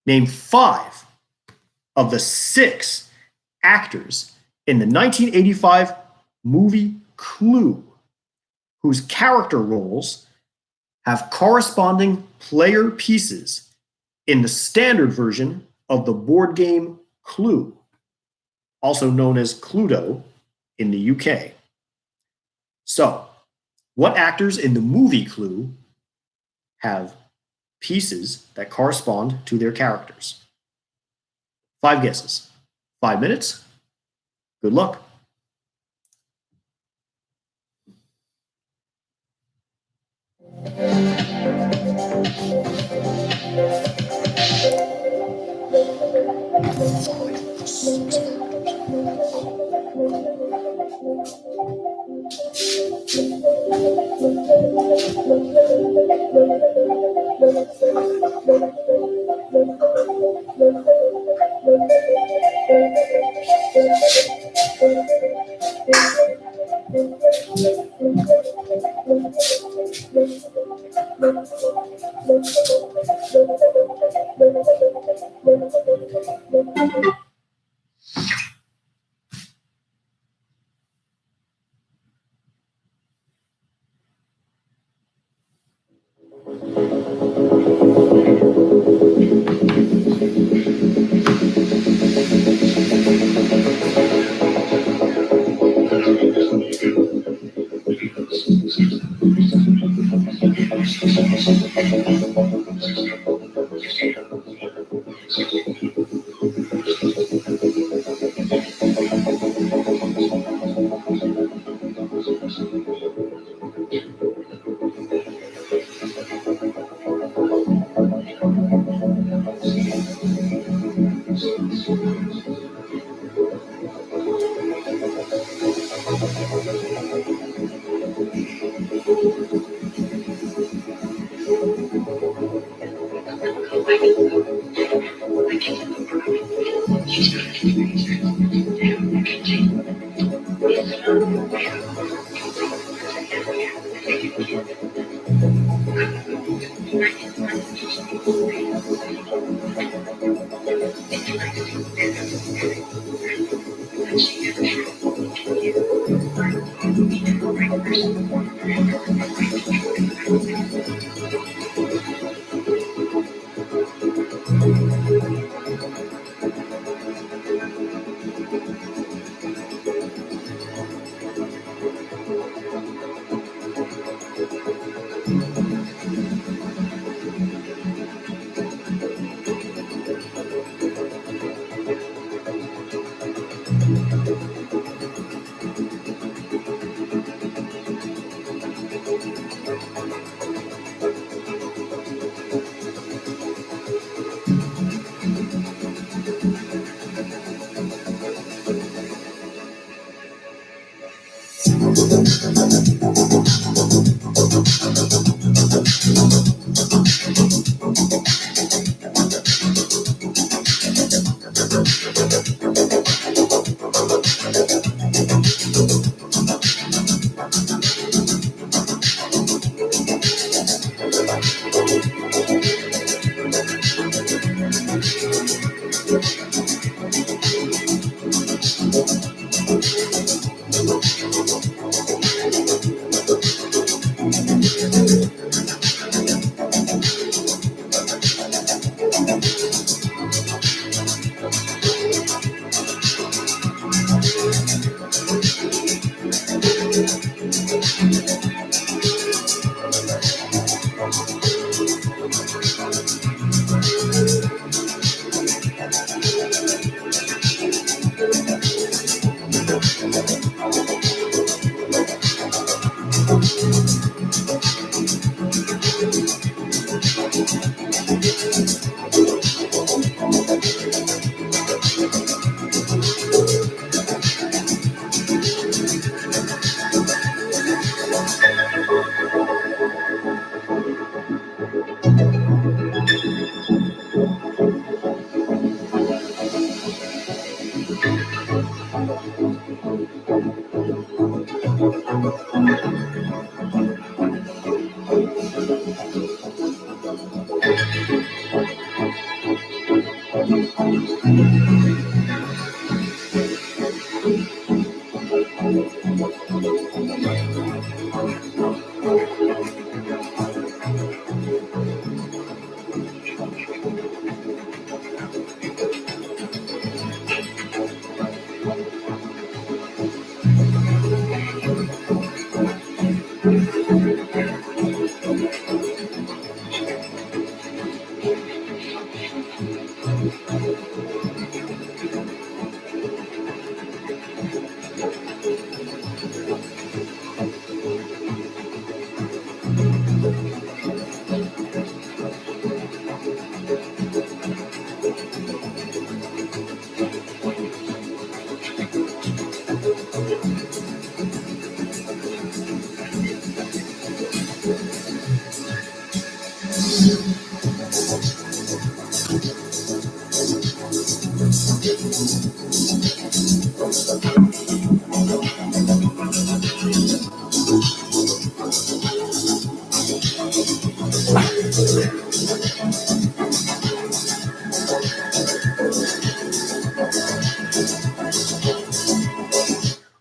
Name 5 of the 6 actors in the 1985 movie Clue, whose character roles have corresponding player pieces in the standard version of the board game Clue, also known as Cluedo in the UK. So, what actors in the movie Clue have pieces that correspond to their characters? 5 guesses. 5 minutes. Good luck.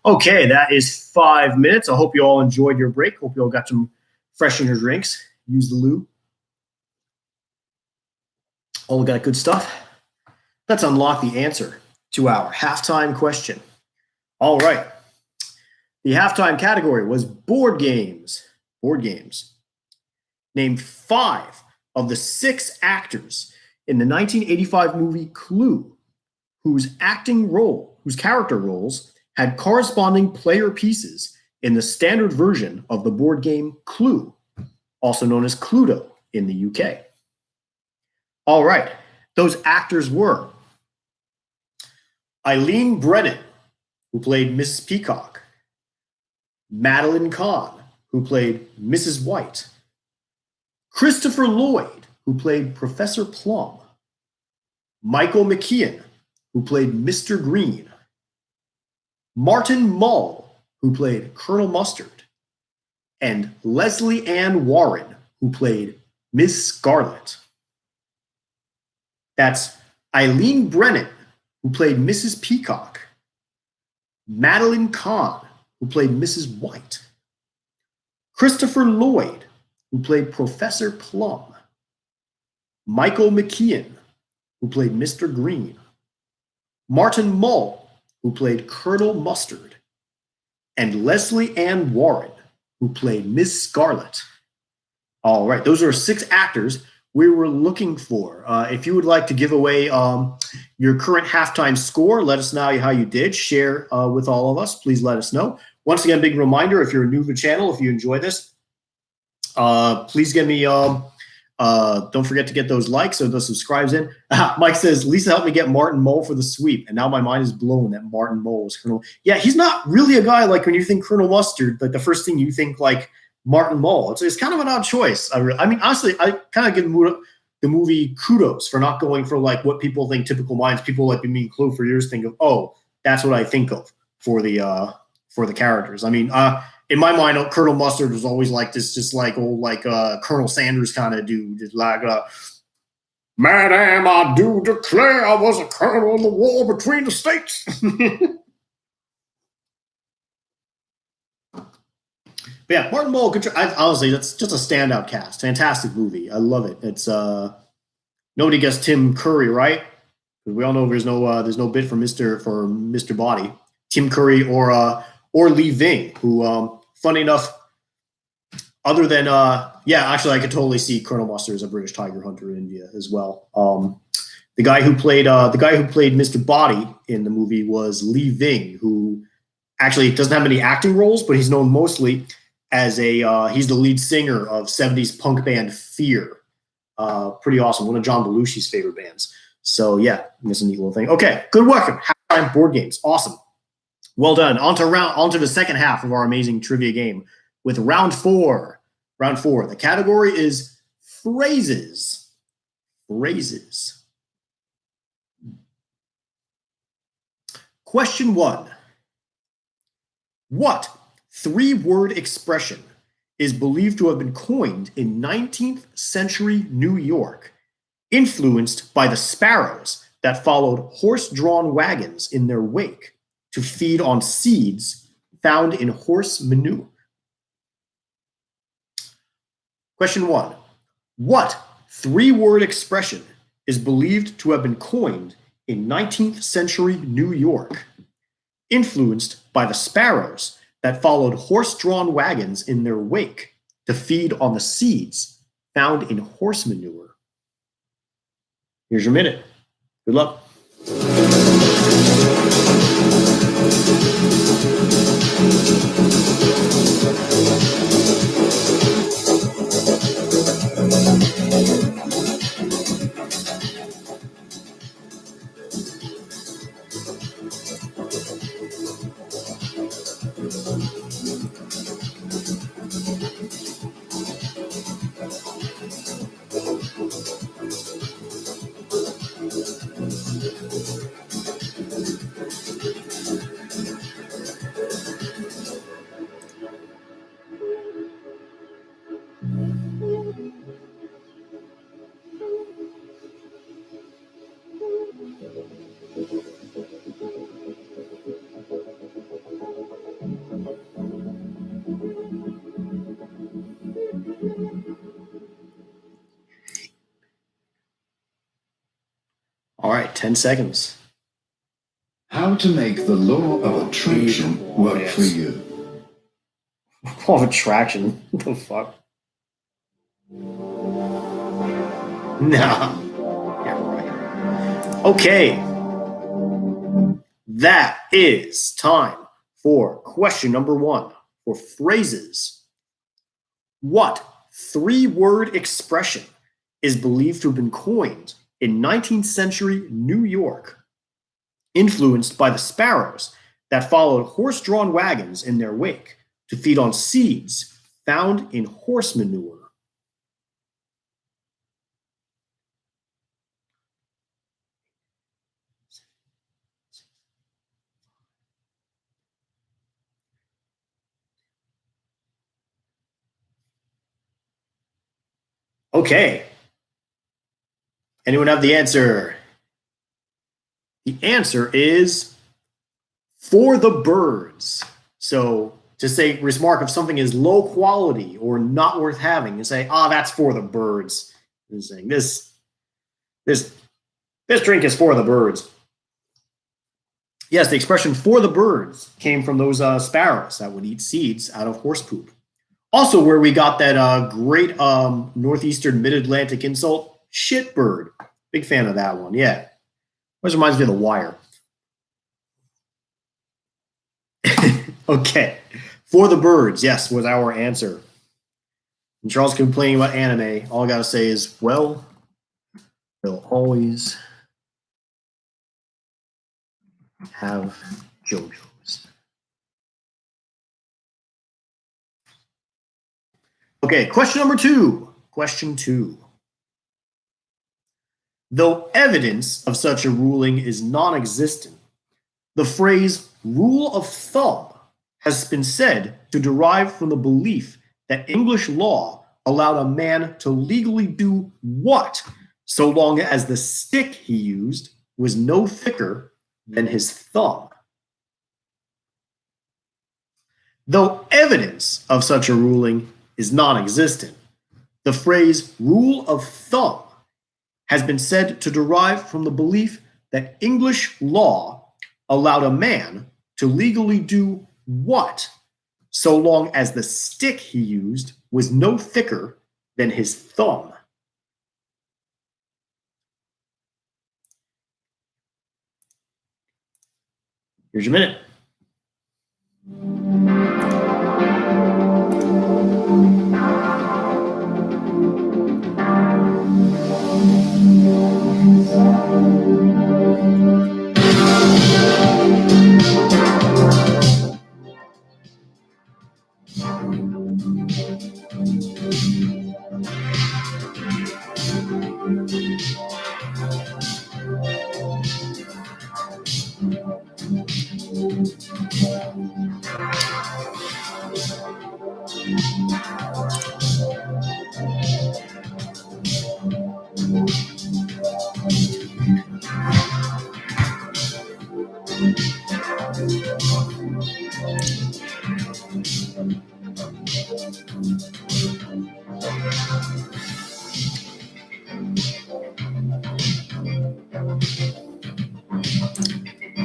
Okay, that is 5 minutes. I hope you all enjoyed your break. Hope you all got some fresh in your drinks. Use the loo. All got good stuff. Let's unlock the answer to our halftime question. All right. The halftime category was board games. Board games. Name 5 of the 6 actors in the 1985 movie Clue, whose character roles had corresponding player pieces in the standard version of the board game Clue, also known as Cluedo in the UK. All right, those actors were Eileen Brennan, who played Mrs. Peacock, Madeline Kahn, who played Mrs. White, Christopher Lloyd, who played Professor Plum, Michael McKean, who played Mr. Green, Martin Mull, who played Colonel Mustard, and Leslie Ann Warren, who played Miss Scarlet. That's Eileen Brennan, who played Mrs. Peacock, Madeline Kahn, who played Mrs. White, Christopher Lloyd, who played Professor Plum, Michael McKean, who played Mr. Green, Martin Mull, who played Colonel Mustard, and Leslie Ann Warren, who played Miss Scarlet. All right, those are 6 actors we were looking for. If you would like to give away your current halftime score, let us know how you did. Share with all of us. Please let us know. Once again, big reminder, if you're new to the channel, if you enjoy this, please give me, don't forget to get those likes or the subscribes in. Mike says, Lisa helped me get Martin Mull for the sweep, and now my mind is blown that Martin Mull was Colonel. Yeah, he's not really a guy like when you think Colonel Mustard, like the first thing you think like Martin Mull. It's kind of an odd choice. I mean, honestly, I kind of give the movie kudos for not going for like what people think typical minds. People like me and Clue for years think of, oh, that's what I think of for the characters. I mean, in my mind, Colonel Mustard was always like this, just like old, like Colonel Sanders kind of dude, just like, Madam, I do declare I was a colonel in the war between the states. But yeah, Martin Mull, honestly, that's just a standout cast. Fantastic movie. I love it. It's nobody gets Tim Curry, right? We all know there's no bid for Mr. Body, Tim Curry or Lee Ving, who funny enough, other than actually I could totally see Colonel Mustard as a British tiger hunter in India as well. The guy who played Mr. Body in the movie was Lee Ving, who actually doesn't have many acting roles, but he's known mostly as he's the lead singer of 70s punk band Fear. Pretty awesome. One of John Belushi's favorite bands. So yeah, that's a neat little thing. Okay, good work. Halftime board games. Awesome. Well done. On to the second half of our amazing trivia game with round 4. Round 4. The category is phrases. Phrases. Question 1. What 3-word expression is believed to have been coined in 19th century New York, influenced by the sparrows that followed horse-drawn wagons in their wake to feed on seeds found in horse manure? Question 1. What 3-word expression is believed to have been coined in 19th century New York, influenced by the sparrows that followed horse-drawn wagons in their wake to feed on the seeds found in horse manure? Here's your minute. Good luck. 10 seconds. How to make the law of attraction work for you. Law of attraction? What the fuck? Nah. Yeah, right. Okay. That is time for question number 1 for phrases. What 3-word expression is believed to have been coined in 19th century New York, influenced by the sparrows that followed horse-drawn wagons in their wake to feed on seeds found in horse manure? Okay. Anyone have the answer? The answer is for the birds. So to say, remark if something is low quality or not worth having, and say, that's for the birds. And saying this drink is for the birds. Yes, the expression for the birds came from those sparrows that would eat seeds out of horse poop. Also, where we got that great northeastern mid-Atlantic insult, shitbird. Big fan of that one, yeah. Always reminds me of The Wire. Okay, for the birds, yes, was our answer. And Charles complaining about anime, all I gotta say is, well, they'll always have JoJo's. Okay, question number 2. Question 2. Though evidence of such a ruling is non-existent, the phrase rule of thumb has been said to derive from the belief that English law allowed a man to legally do what, so long as the stick he used was no thicker than his thumb. Though evidence of such a ruling is non-existent, the phrase rule of thumb has been said to derive from the belief that English law allowed a man to legally do what, so long as the stick he used was no thicker than his thumb. Here's your minute.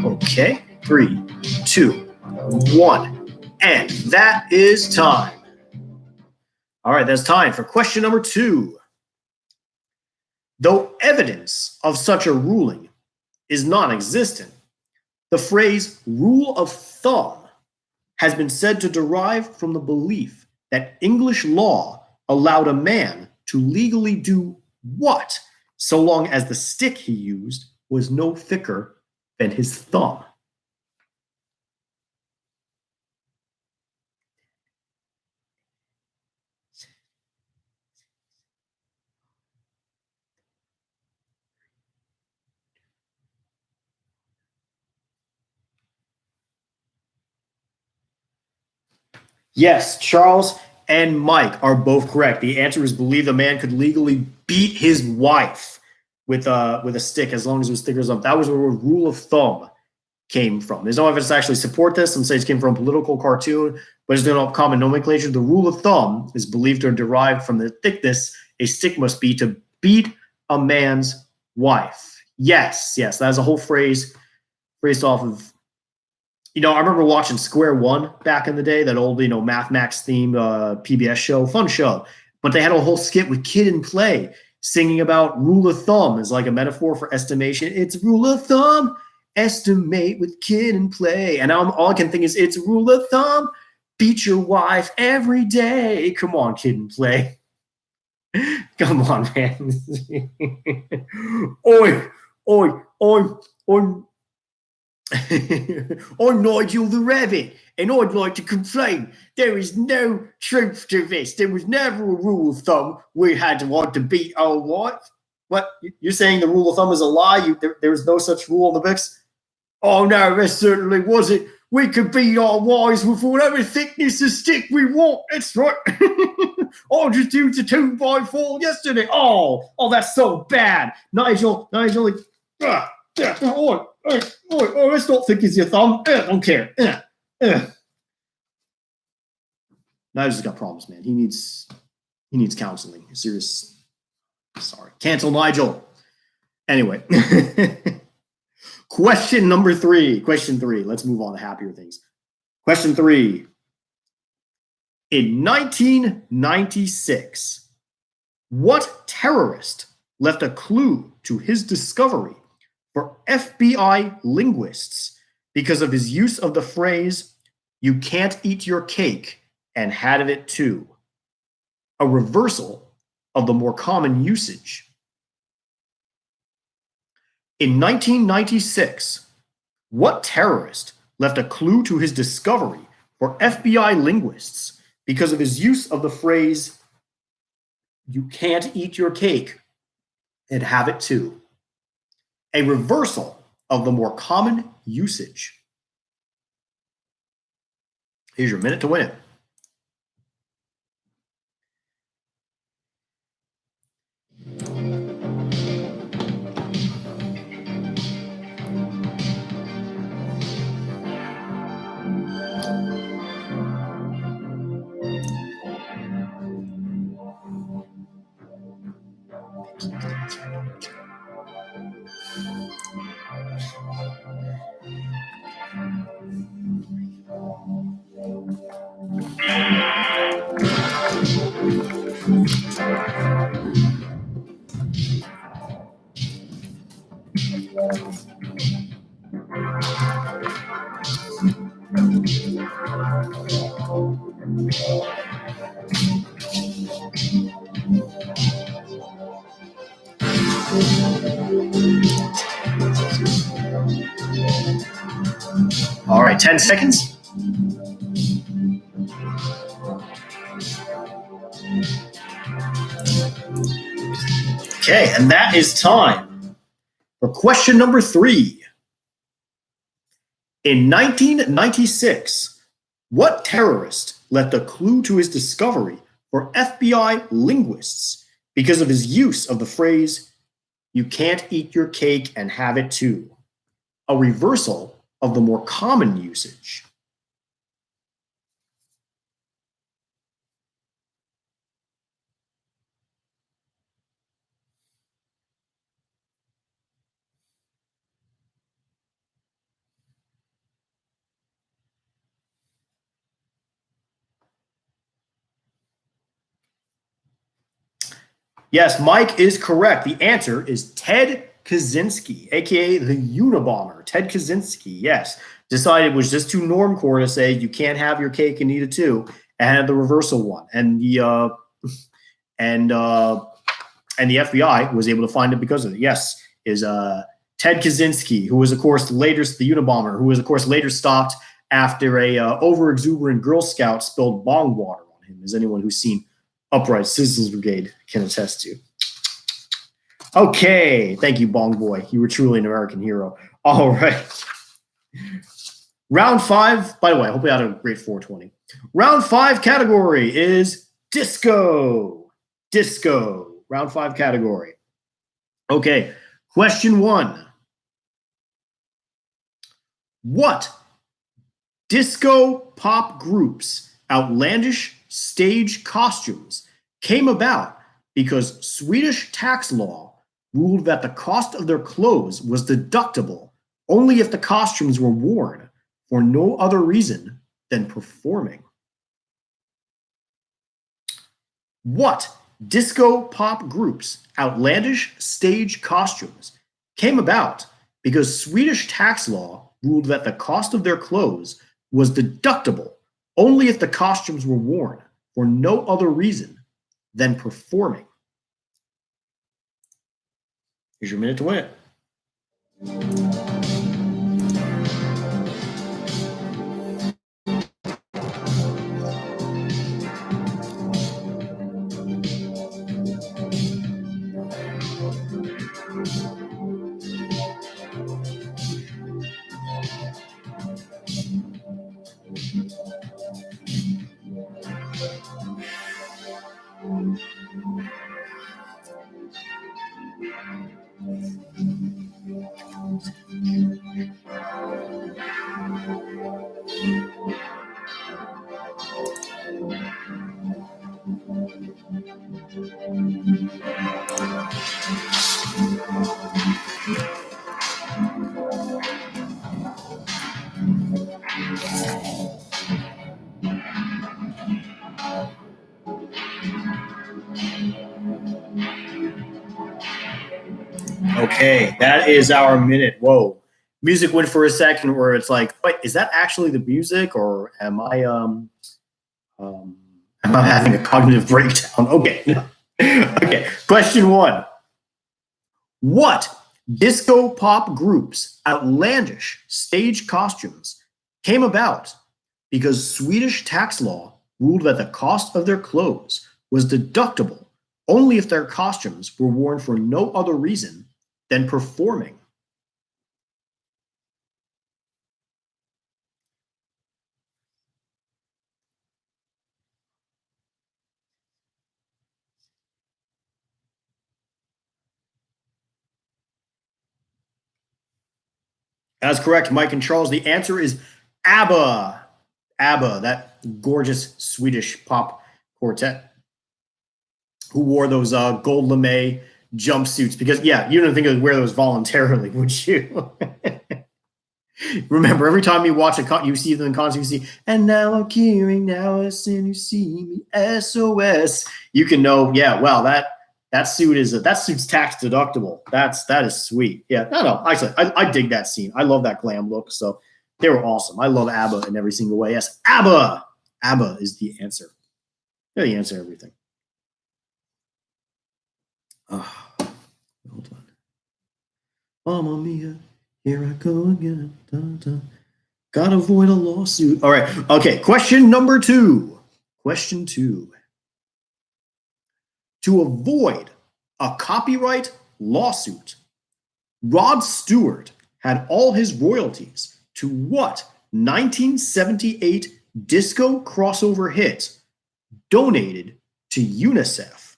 Okay, 3, 2, 1, and that is time. All right, that's time for question number 2. Though evidence of such a ruling is non-existent, the phrase rule of thumb has been said to derive from the belief that English law allowed a man to legally do what, so long as the stick he used was no thicker than his thumb. Yes, Charles and Mike are both correct. The answer is believe the man could legally beat his wife with a stick as long as it was thicker as that was where rule of thumb came from. There's no evidence to actually support this. Some say it came from a political cartoon, but it's no common nomenclature. The rule of thumb is believed to have derived from the thickness a stick must be to beat a man's wife. Yes, yes, that is a whole phrase based off of. I remember watching Square One back in the day, that old, Math Max themed PBS show, fun show. But they had a whole skit with Kid and Play singing about rule of thumb as like a metaphor for estimation. It's rule of thumb, estimate with Kid and Play. And all I can think is, it's rule of thumb, beat your wife every day. Come on, Kid and Play. Come on, man. Oi, oi, oi, oi. I'm Nigel the Rabbit, and I'd like to complain. There is no truth to this. There was never a rule of thumb we had to want to beat our wife. What? You're saying the rule of thumb is a lie? There was no such rule in the books? Oh, no, there certainly wasn't. We could beat our wives with whatever thickness of stick we want. That's right. I just used a 2x4 yesterday. Oh, that's so bad. Nigel, like, oh, let's not think it's your thumb. I don't care. Nigel's got problems, man. He needs counseling. Serious. Sorry. Cancel Nigel. Anyway. Question number 3. Question 3. Let's move on to happier things. Question 3. In 1996, what terrorist left a clue to his discovery for FBI linguists because of his use of the phrase, "You can't eat your cake and had it too," a reversal of the more common usage? In 1996, what terrorist left a clue to his discovery for FBI linguists because of his use of the phrase, "You can't eat your cake and have it too"? A reversal of the more common usage. Here's your minute to win it. All right, 10 seconds. Okay, and that is time for question number 3. In 1996, what terrorist left a clue to his discovery for FBI linguists because of his use of the phrase, "You can't eat your cake and have it too"? A reversal of the more common usage. Yes, Mike is correct. The answer is Ted Kaczynski, aka the Unabomber. Ted Kaczynski, yes, decided it was just too normcore to say you can't have your cake and eat it too, and had the reversal one. And the FBI was able to find it because of it. Yes, is Ted Kaczynski, who was of course later the Unabomber, who was of course later stopped after a over-exuberant Girl Scout spilled bong water on him, as anyone who's seen Upright Citizens Brigade can attest to. Okay, thank you, Bong Boy. You were truly an American hero. All right. Round 5, by the way, I hope you had a great 420. Round 5 category is disco. Disco. Round 5 category. Okay, question 1. What disco pop group's outlandish stage costumes came about because Swedish tax law ruled that the cost of their clothes was deductible only if the costumes were worn for no other reason than performing? What disco pop group's outlandish stage costumes came about because Swedish tax law ruled that the cost of their clothes was deductible only if the costumes were worn for no other reason than performing? Here's your minute to win it. Okay, that is our minute. Whoa. Music went for a second where it's like, wait, is that actually the music or am I having a cognitive breakdown? Okay. Okay. Question 1. What disco pop group's outlandish stage costumes came about because Swedish tax law ruled that the cost of their clothes was deductible only if their costumes were worn for no other reason than performing? That's correct, Mike and Charles. The answer is ABBA. ABBA, that gorgeous Swedish pop quartet who wore those gold lame jumpsuits. Because, yeah, you don't think they would wear those voluntarily, would you? Remember, every time you watch you see them in concert, you see, and now I'm curing, now I send you see me, SOS. You can know, yeah, wow, that suit's tax deductible. That is sweet. Yeah, no. Actually, I dig that scene. I love that glam look. So they were awesome. I love ABBA in every single way. Yes, ABBA. ABBA is the answer. They're the answer to everything. Oh, hold on. Mamma mia, here I go again. Dun, dun. Gotta avoid a lawsuit. All right. Okay. Question number 2. Question 2. To avoid a copyright lawsuit, Rod Stewart had all his royalties to what 1978 disco crossover hit donated to UNICEF?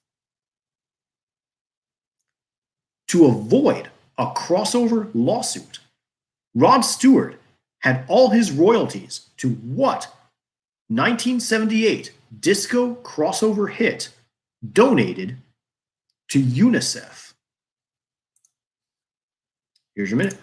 To avoid a crossover lawsuit, Rod Stewart had all his royalties to what 1978 disco crossover hit donated to UNICEF? Here's your minute.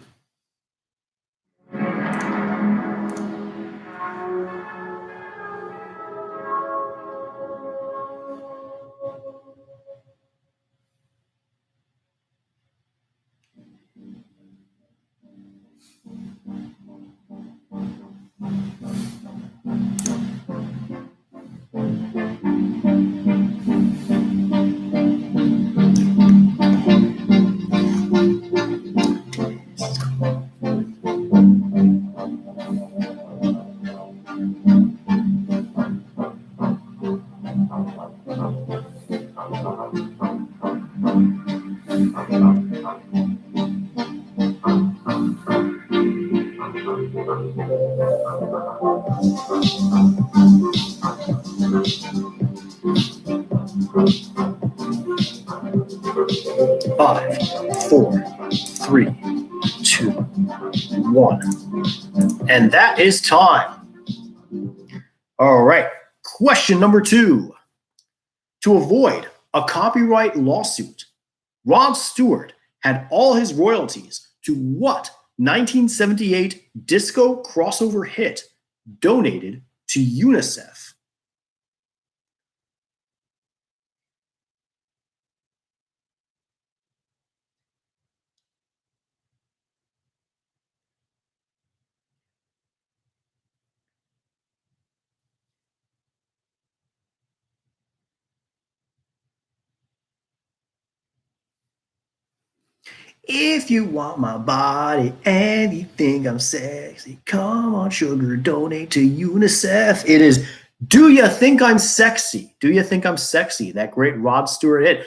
Five, four, three, two, one. And that is time. All right. Question number 2. To avoid a copyright lawsuit, Rod Stewart had all his royalties to what 1978 disco crossover hit donated to UNICEF? If you want my body and you think I'm sexy, come on, sugar, donate to UNICEF. It is Do You Think I'm Sexy? Do You Think I'm Sexy? That great Rod Stewart hit.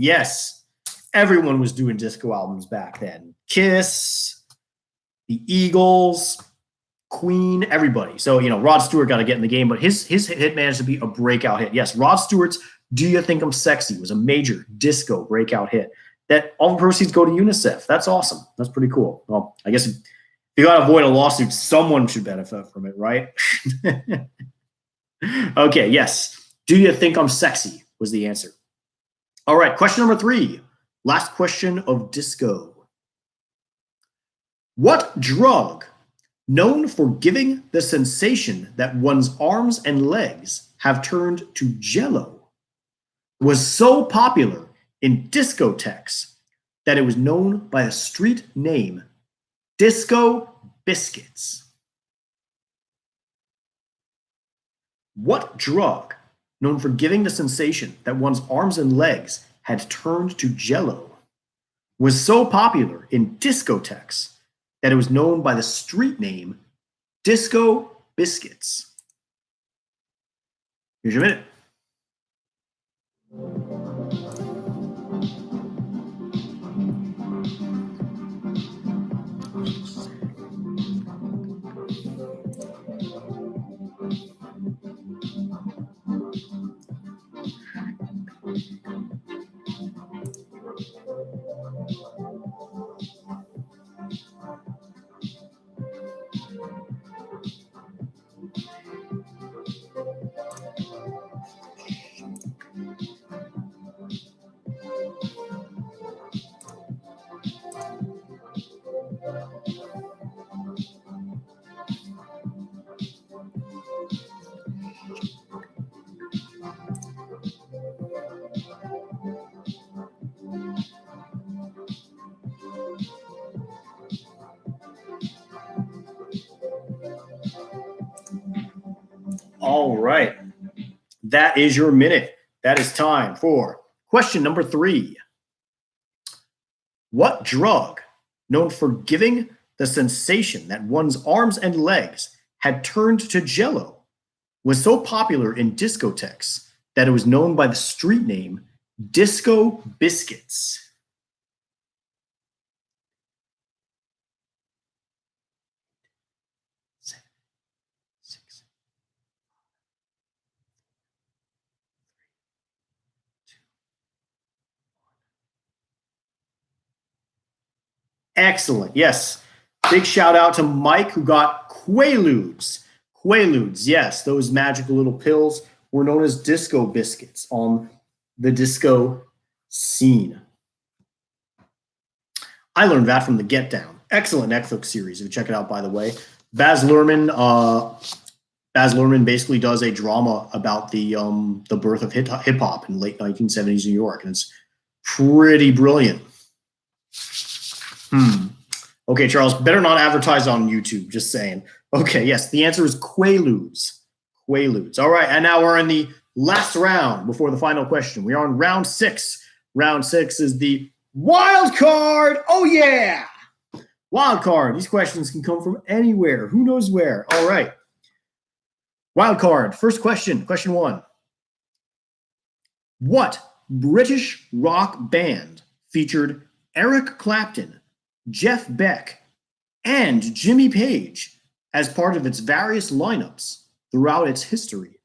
Yes, everyone was doing disco albums back then. Kiss, the Eagles, Queen, everybody. So, Rod Stewart got to get in the game, but his hit managed to be a breakout hit. Yes, Rod Stewart's Do You Think I'm Sexy was a major disco breakout hit. That all the proceeds go to UNICEF. That's awesome. That's pretty cool. Well, I guess if you got to avoid a lawsuit, someone should benefit from it, right? Okay, yes. Do you think I'm sexy was the answer. All right, question number 3. Last question of disco. What drug, known for giving the sensation that one's arms and legs have turned to jello, was so popular in discotheques that it was known by a street name, Disco Biscuits? What drug, known for giving the sensation that one's arms and legs had turned to jello, was so popular in discotheques that it was known by the street name Disco Biscuits? Here's your minute. All right. That is your minute. That is time for question number 3. What drug, known for giving the sensation that one's arms and legs had turned to jello, was so popular in discotheques that it was known by the street name Disco Biscuits? Excellent. Yes. Big shout out to Mike who got Quaaludes. Quaaludes, yes, those magical little pills were known as Disco Biscuits on the disco scene. I learned that from the Get Down. Excellent Netflix series. If you check it out, by the way. Baz Luhrmann basically does a drama about the birth of hip hop in late 1970s New York, and it's pretty brilliant. Okay, Charles, better not advertise on YouTube, just saying. Okay, yes, the answer is Quaaludes. Quaaludes. All right, and now we're in the last round before the final question. We are on round 6. Round 6 is the wild card. Oh, yeah. Wild card. These questions can come from anywhere. Who knows where? All right. Wild card. First question. Question 1. What British rock band featured Eric Clapton, Jeff Beck, and Jimmy Page as part of its various lineups throughout its history?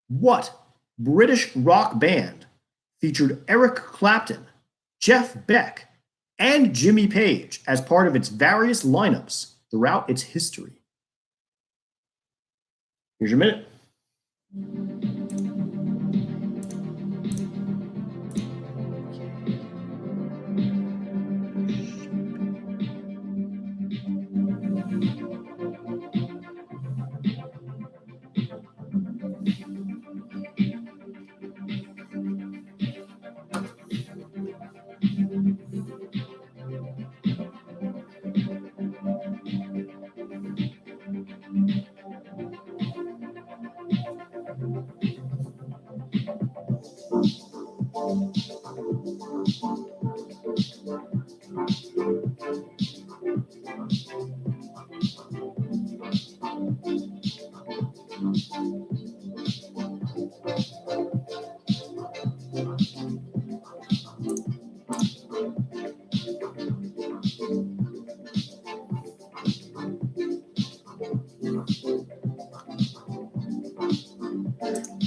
What British rock band featured Eric Clapton, Jeff Beck, and Jimmy Page as part of its various lineups throughout its history? Here's your minute.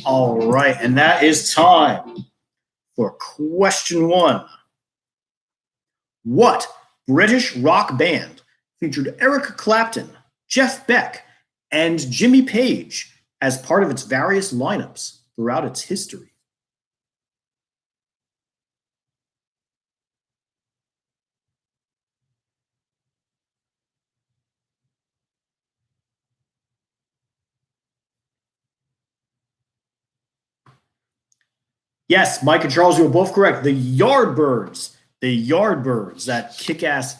All right, and that is time for question 1. What British rock band featured Eric Clapton, Jeff Beck, and Jimmy Page as part of its various lineups throughout its history? Yes, Mike and Charles, you were both correct. The Yardbirds. The Yardbirds, that kick-ass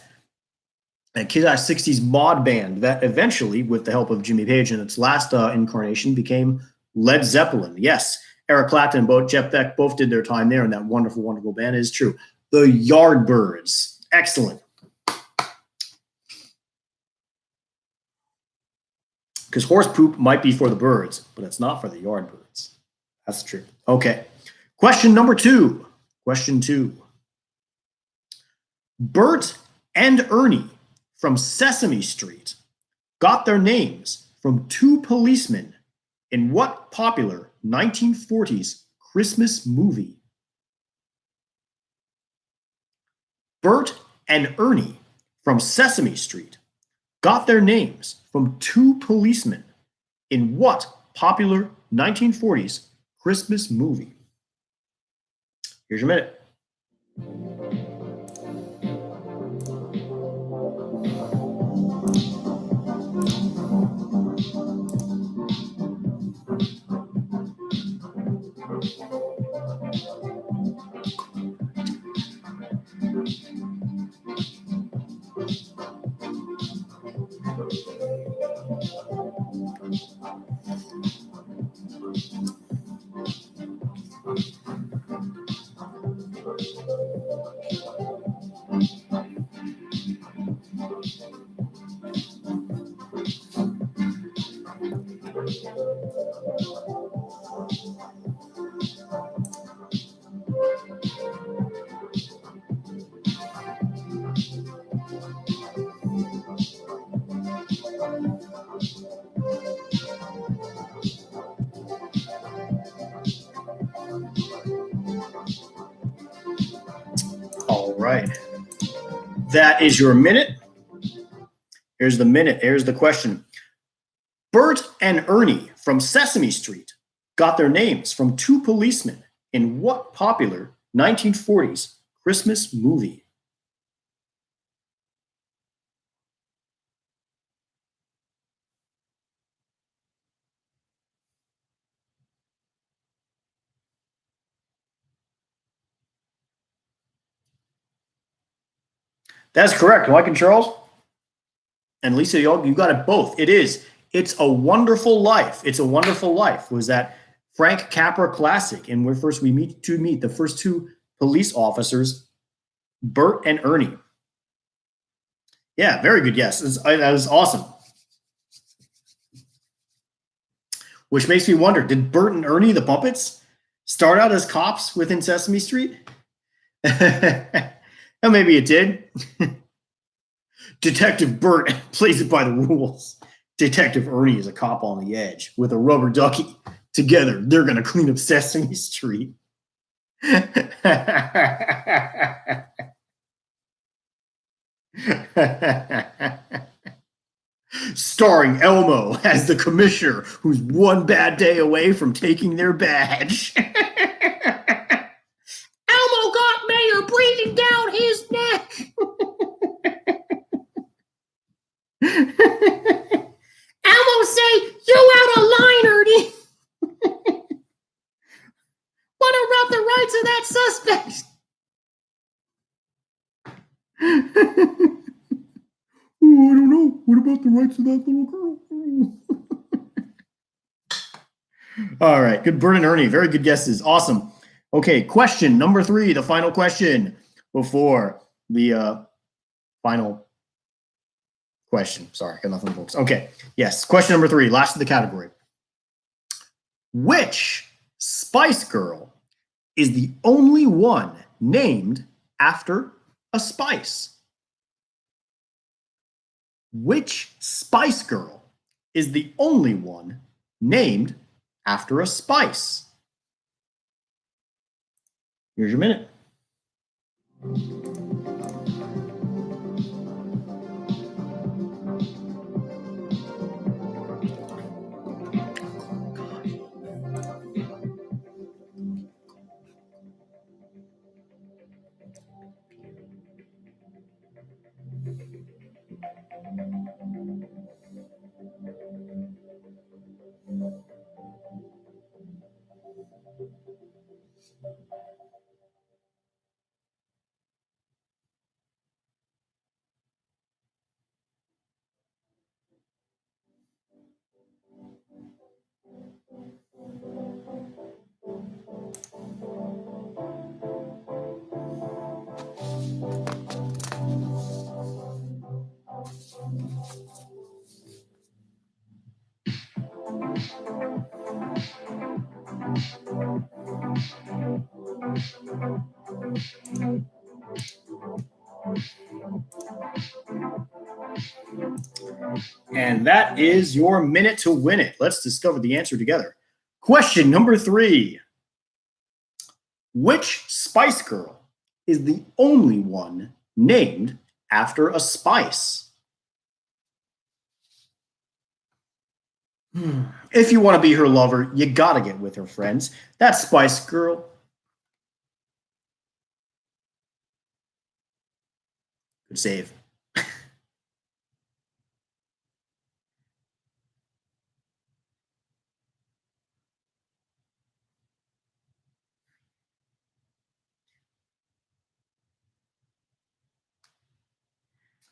60s mod band that eventually, with the help of Jimmy Page in its last incarnation, became Led Zeppelin. Yes, Eric Clapton and Jeff Beck both did their time there in that wonderful, wonderful band. It is true. The Yardbirds. Excellent. Because horse poop might be for the birds, but it's not for the Yardbirds. That's true. Okay. Question number 2. Question 2. Bert and Ernie from Sesame Street got their names from 2 policemen in what popular 1940s Christmas movie? Bert and Ernie from Sesame Street got their names from 2 policemen in what popular 1940s Christmas movie? Here's your minute. All right. That is your minute. Here's the minute. Here's the question. Bert and Ernie from Sesame Street got their names from 2 policemen in what popular 1940s Christmas movie? That's correct. Mike and Charles? And Lisa, you got it both. It is. It's a Wonderful Life. It's a Wonderful Life was that Frank Capra classic. And where first we meet the first 2 police officers, Bert and Ernie. Yeah, very good. Yes, that was awesome. Which makes me wonder, did Bert and Ernie, the puppets, start out as cops within Sesame Street? Well, maybe it did. Detective Bert plays it by the rules. Detective Ernie is a cop on the edge with a rubber ducky. Together, they're going to clean up Sesame Street. Starring Elmo as the commissioner who's one bad day away from taking their badge. Elmo got Mayor breathing down his neck. Elmo say, "You out of line, Ernie." What about the rights of that suspect? Oh, I don't know. What about the rights of that little girl? All right. Good. Bert and Ernie. Very good guesses. Awesome. Okay. Question number 3, the final question before the final question. Sorry. Got nothing, folks. Okay. Yes. Question number 3, last of the category. Which Spice Girl is the only one named after a spice? Which Spice Girl is the only one named after a spice? Here's your minute. And that is your minute to win it. Let's discover the answer together. Question number 3. Which Spice Girl is the only one named after a spice? If you want to be her lover, you gotta get with her, friends. That Spice Girl. Good save.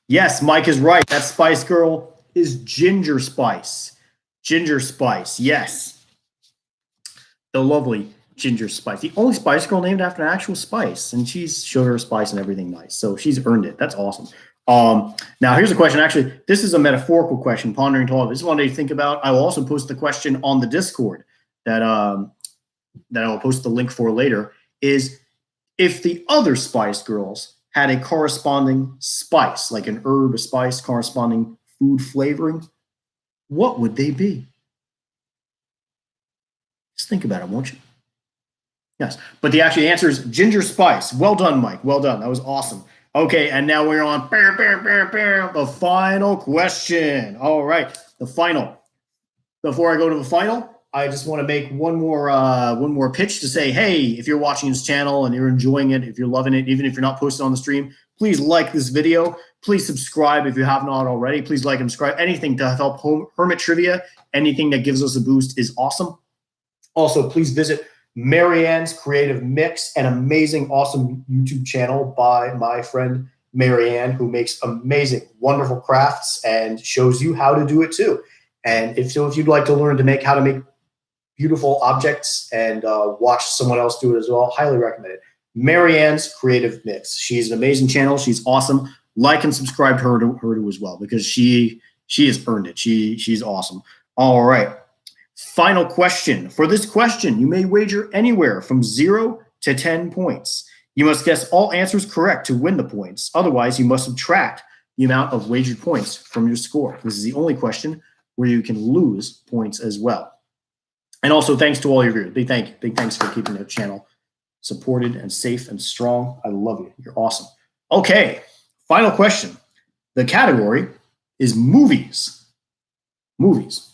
Yes, Mike is right. That Spice Girl is Ginger Spice. Ginger Spice, yes. The lovely Ginger Spice. The only Spice Girl named after an actual spice. And she's sugar, spice, and everything nice. So she's earned it. That's awesome. Now, here's a question. Actually, this is a metaphorical question, pondering to all of this. This is one to think about. I will also post the question on the Discord that I will post the link for later, is if the other Spice Girls had a corresponding spice, like an herb, a spice, corresponding food flavoring, what would they be? Just think about it, won't you? Yes, but the actual answer is ginger spice. Well done, Mike. Well done. That was awesome. Okay, and now we're on the final question. All right, the final. Before I go to the final, I just want to make one more pitch to say, hey, if you're watching this channel and you're enjoying it, if you're loving it, even if you're not posted on the stream, please like this video. Please subscribe if you have not already. Please like and subscribe. Anything to help Hermit Trivia, anything that gives us a boost is awesome. Also, please visit Marianne's Creative Mix, an amazing, awesome YouTube channel by my friend Marianne, who makes amazing, wonderful crafts and shows you how to do it too. And if you'd like to learn how to make beautiful objects and watch someone else do it as well, highly recommend it. Marianne's Creative Mix. She's an amazing channel. She's awesome. Like and subscribe to her as well, because she has earned it. She's awesome. All right. Final question. For this question, you may wager anywhere from 0 to 10 points. You must guess all answers correct to win the points. Otherwise, you must subtract the amount of wagered points from your score. This is the only question where you can lose points as well. And also, thanks to all your viewers. Big thanks for keeping the channel supported and safe and strong. I love you. You're awesome. Okay, final question. The category is movies. movies.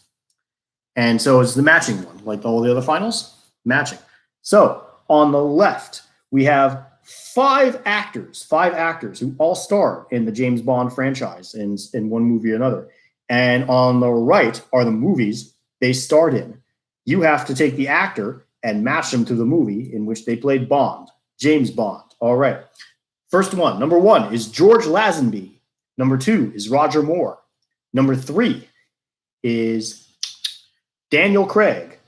And so it's the matching one, like all the other finals, matching. So on the left, we have five actors who all star in the James Bond franchise in one movie or another. And on the right are the movies they starred in. You have to take the actor and match them to the movie in which they played Bond, James Bond. All right. First one, number 1 is George Lazenby. Number 2 is Roger Moore. Number 3 is Daniel Craig.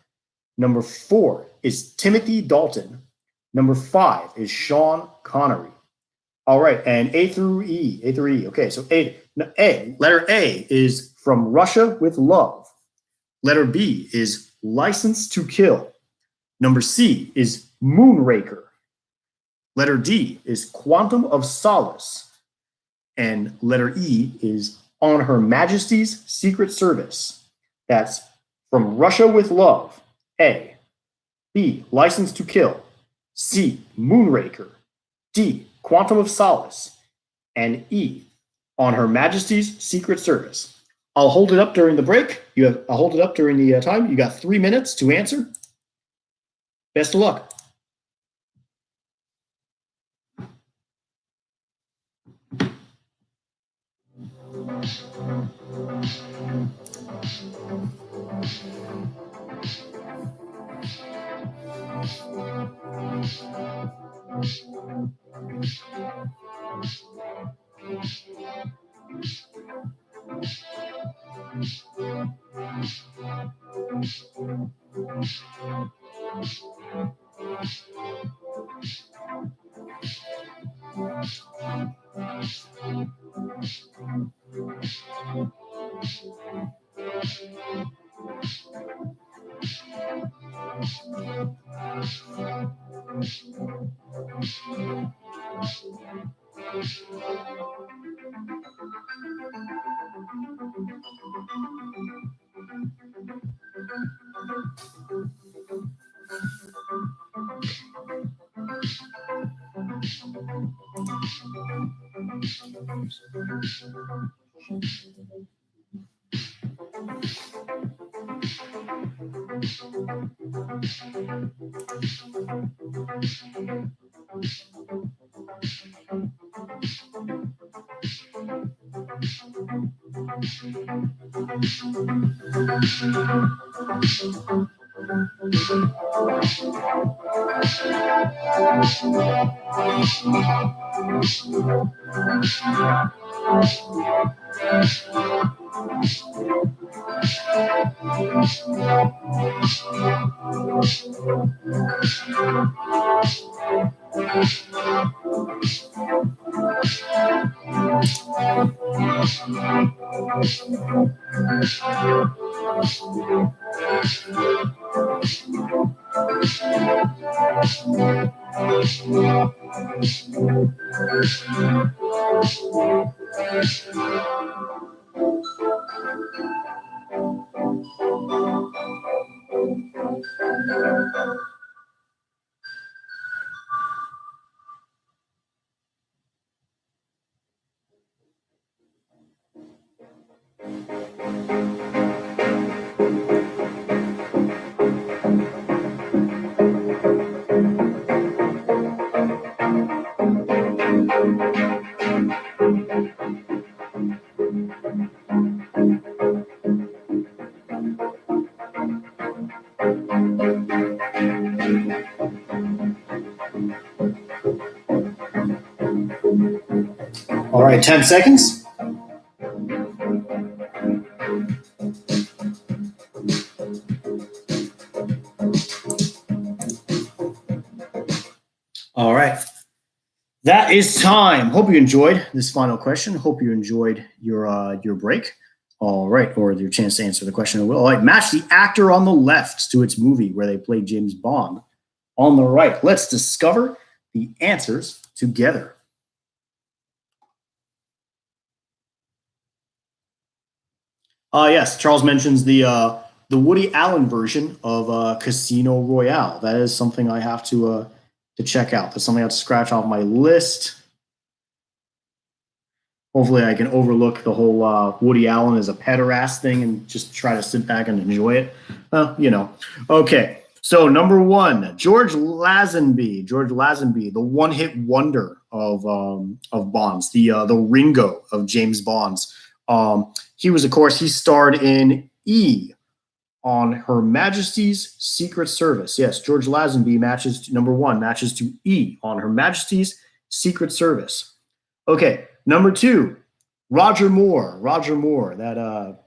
Number 4 is Timothy Dalton. Number 5 is Sean Connery. All right, and A through E. Okay, so letter A is From Russia with Love. Letter B is License to Kill. Number C is Moonraker. Letter D is Quantum of Solace. And letter E is On Her Majesty's Secret Service. That's From Russia with Love, A. B, License to Kill. C, Moonraker. D, Quantum of Solace. And E, On Her Majesty's Secret Service. I'll hold it up during the break. I'll hold it up during the time. You got 3 minutes to answer. Best of luck. All right, 10 seconds. All right. That is time. Hope you enjoyed this final question. Hope you enjoyed your break. All right, or your chance to answer the question. All right, match the actor on the left to its movie where they played James Bond. On the right, let's discover the answers together. Yes, Charles mentions the Woody Allen version of Casino Royale. That is something I have to check out. That's something I have to scratch off my list. hopefully I can overlook the whole Woody Allen as a pederast thing and just try to sit back and enjoy it. You know. Okay, so number one, George Lazenby, the one-hit wonder of Bonds, the Ringo of James Bonds. He was, of course, he starred in E on Her Majesty's Secret Service. Yes, George Lazenby matches to, number one matches to E on Her Majesty's Secret Service. Okay, number two, Roger Moore, that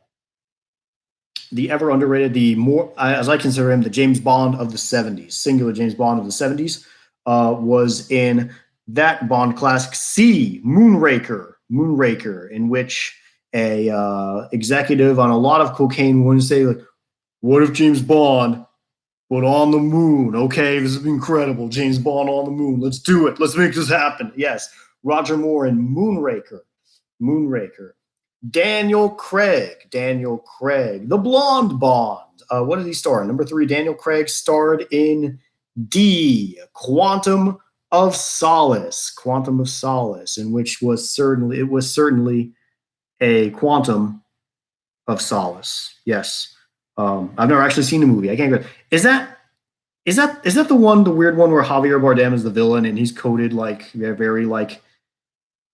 the ever underrated, the more as I consider him, the James Bond of the 70s, singular James Bond of the 70s, was in that Bond classic C, Moonraker, in which a executive on a lot of cocaine would say, like, what if James Bond but on the moon? Okay, this is incredible. James Bond on the moon. Let's do it. Let's make this happen. Yes, Roger Moore in Moonraker. Daniel Craig, the blonde Bond. What did he star in? Number three, Daniel Craig starred in D, Quantum of Solace, in which it was certainly a Quantum of Solace. Yes. I've never actually seen the movie. I can't go. Is that the weird one where Javier Bardem is the villain and he's coded like very like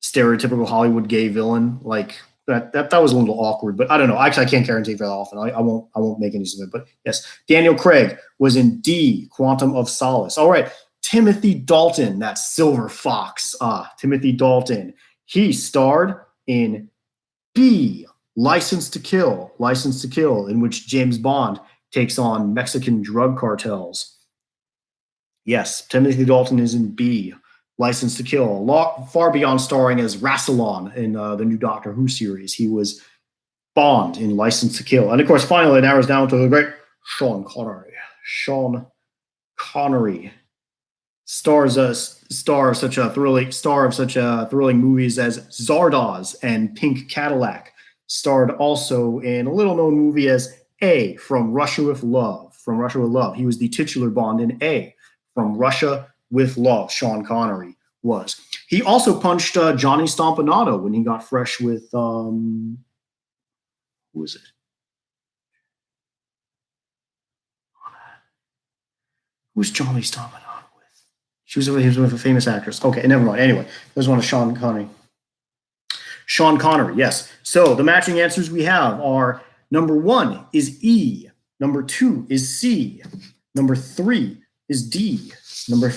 stereotypical Hollywood gay villain? Like that was a little awkward, but I don't know. Actually, I can't guarantee very often. I won't make any use of it. But yes, Daniel Craig was in D, Quantum of Solace. All right, Timothy Dalton, that Silver Fox. Timothy Dalton. He starred in B, License to Kill, in which James Bond takes on Mexican drug cartels. Yes, Timothy Dalton is in B, License to Kill. Far beyond starring as Rassilon in the new Doctor Who series. He was Bond in License to Kill. And of course, finally, it narrows down to the great Sean Connery. Star of such thrilling movies as Zardoz and Pink Cadillac. Starred also in a little-known movie as A, From Russia with Love. He was the titular Bond in A, From Russia with Love. Sean Connery was. He also punched Johnny Stompanato when he got fresh with who was it? Who's Johnny Stompanato? He was with a famous actress. Okay, never mind. Anyway, there's one of Sean Connery. Yes. So the matching answers we have are number one is E, number two is C, number three is D, number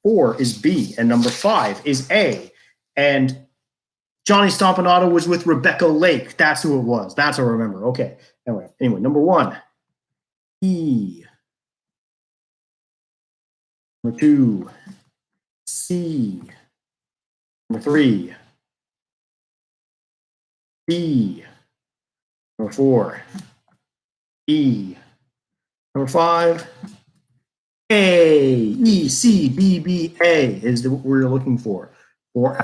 four is B, and number five is A. And Johnny Stompanato was with Rebecca Lake. That's who it was. That's what I remember. Okay. Anyway, number one, E. Number two, C. Number three, B. Number four, E. Number five, A. E, C, B, B, A is what we're looking for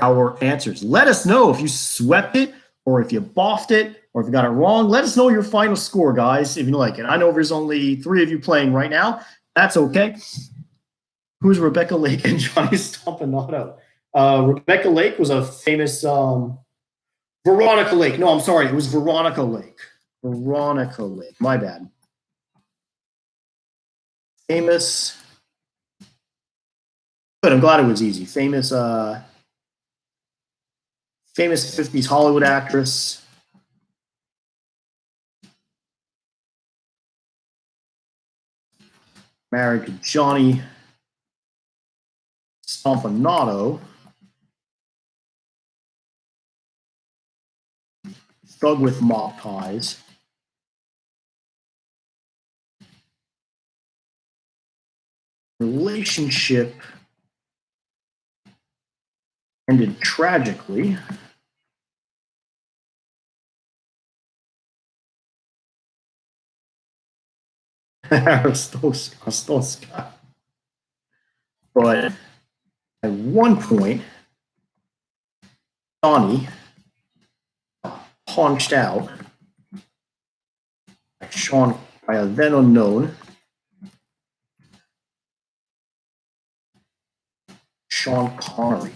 our answers. Let us know if you swept it or if you boffed it or if you got it wrong. Let us know your final score, guys, if you like it. I know there's only three of you playing right now. That's okay. Who's Rebecca Lake and Johnny Stompanato? Rebecca Lake was a famous Veronica Lake. No, I'm sorry. It was Veronica Lake. My bad. Famous. But I'm glad it was easy. Famous 50s Hollywood actress. Married to Johnny Stompanato. Thug with mob ties. Relationship ended tragically. Aristoska. But at one point, Johnny punched out by a then unknown Sean Connery,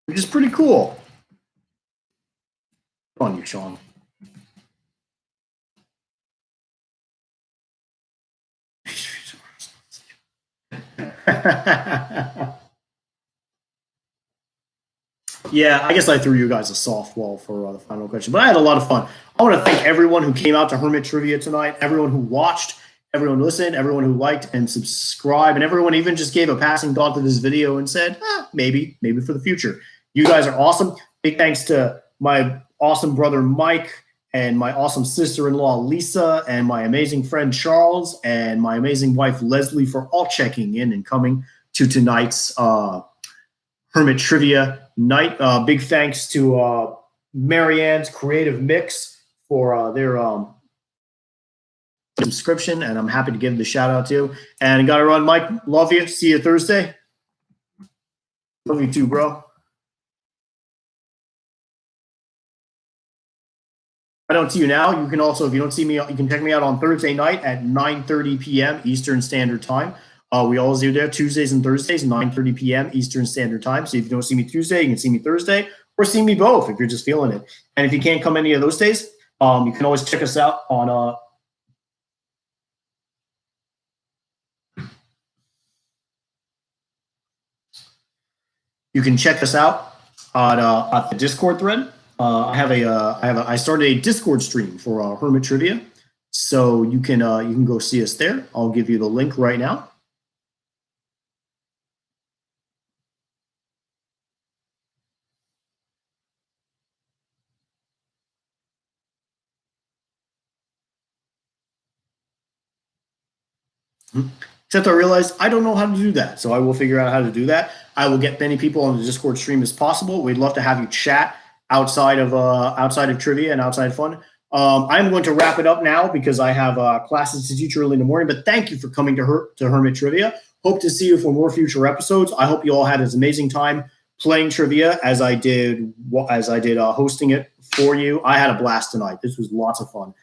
which is pretty cool. on you, Sean. Yeah, I guess I threw you guys a softball for the final question, but I had a lot of fun. I want to thank everyone who came out to Hermit Trivia tonight, everyone who watched, everyone who listened, everyone who liked and subscribed, and everyone even just gave a passing thought to this video and said, maybe for the future. You guys are awesome. Big thanks to my awesome brother Mike and my awesome sister-in-law Lisa and my amazing friend Charles and my amazing wife Leslie for all checking in and coming to tonight's Hermit Trivia night. Big thanks to Marianne's Creative Mix for their subscription, and I'm happy to give the shout out to. And got to run, Mike. Love you. See you Thursday. Love you too, bro. I don't see you now. You can also, if you don't see me, you can check me out on Thursday night at 9:30 p.m. Eastern Standard Time. We always do that Tuesdays and Thursdays, 9:30 p.m. Eastern Standard Time. So if you don't see me Tuesday, you can see me Thursday, or see me both if you're just feeling it. And if you can't come any of those days, you can always check us out on you can check us out on the Discord thread. I started a Discord stream for Hermit Trivia, so you can go see us there. I'll give you the link right now. Except I realized I don't know how to do that, so I will figure out how to do that. I will get many people on the Discord stream as possible. We'd love to have you chat outside of trivia and outside fun. I'm going to wrap it up now because I have classes to teach early in the morning. But thank you for coming to Hermit Trivia. Hope to see you for more future episodes. I hope you all had as amazing time playing trivia as I did hosting it for you. I had a blast tonight. This was lots of fun.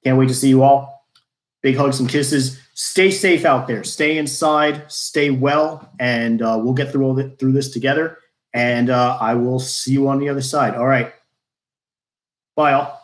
Can't wait to see you all. Big hugs and kisses. Stay safe out there. Stay inside. Stay well, and we'll get through this together. And I will see you on the other side. All right. Bye, all.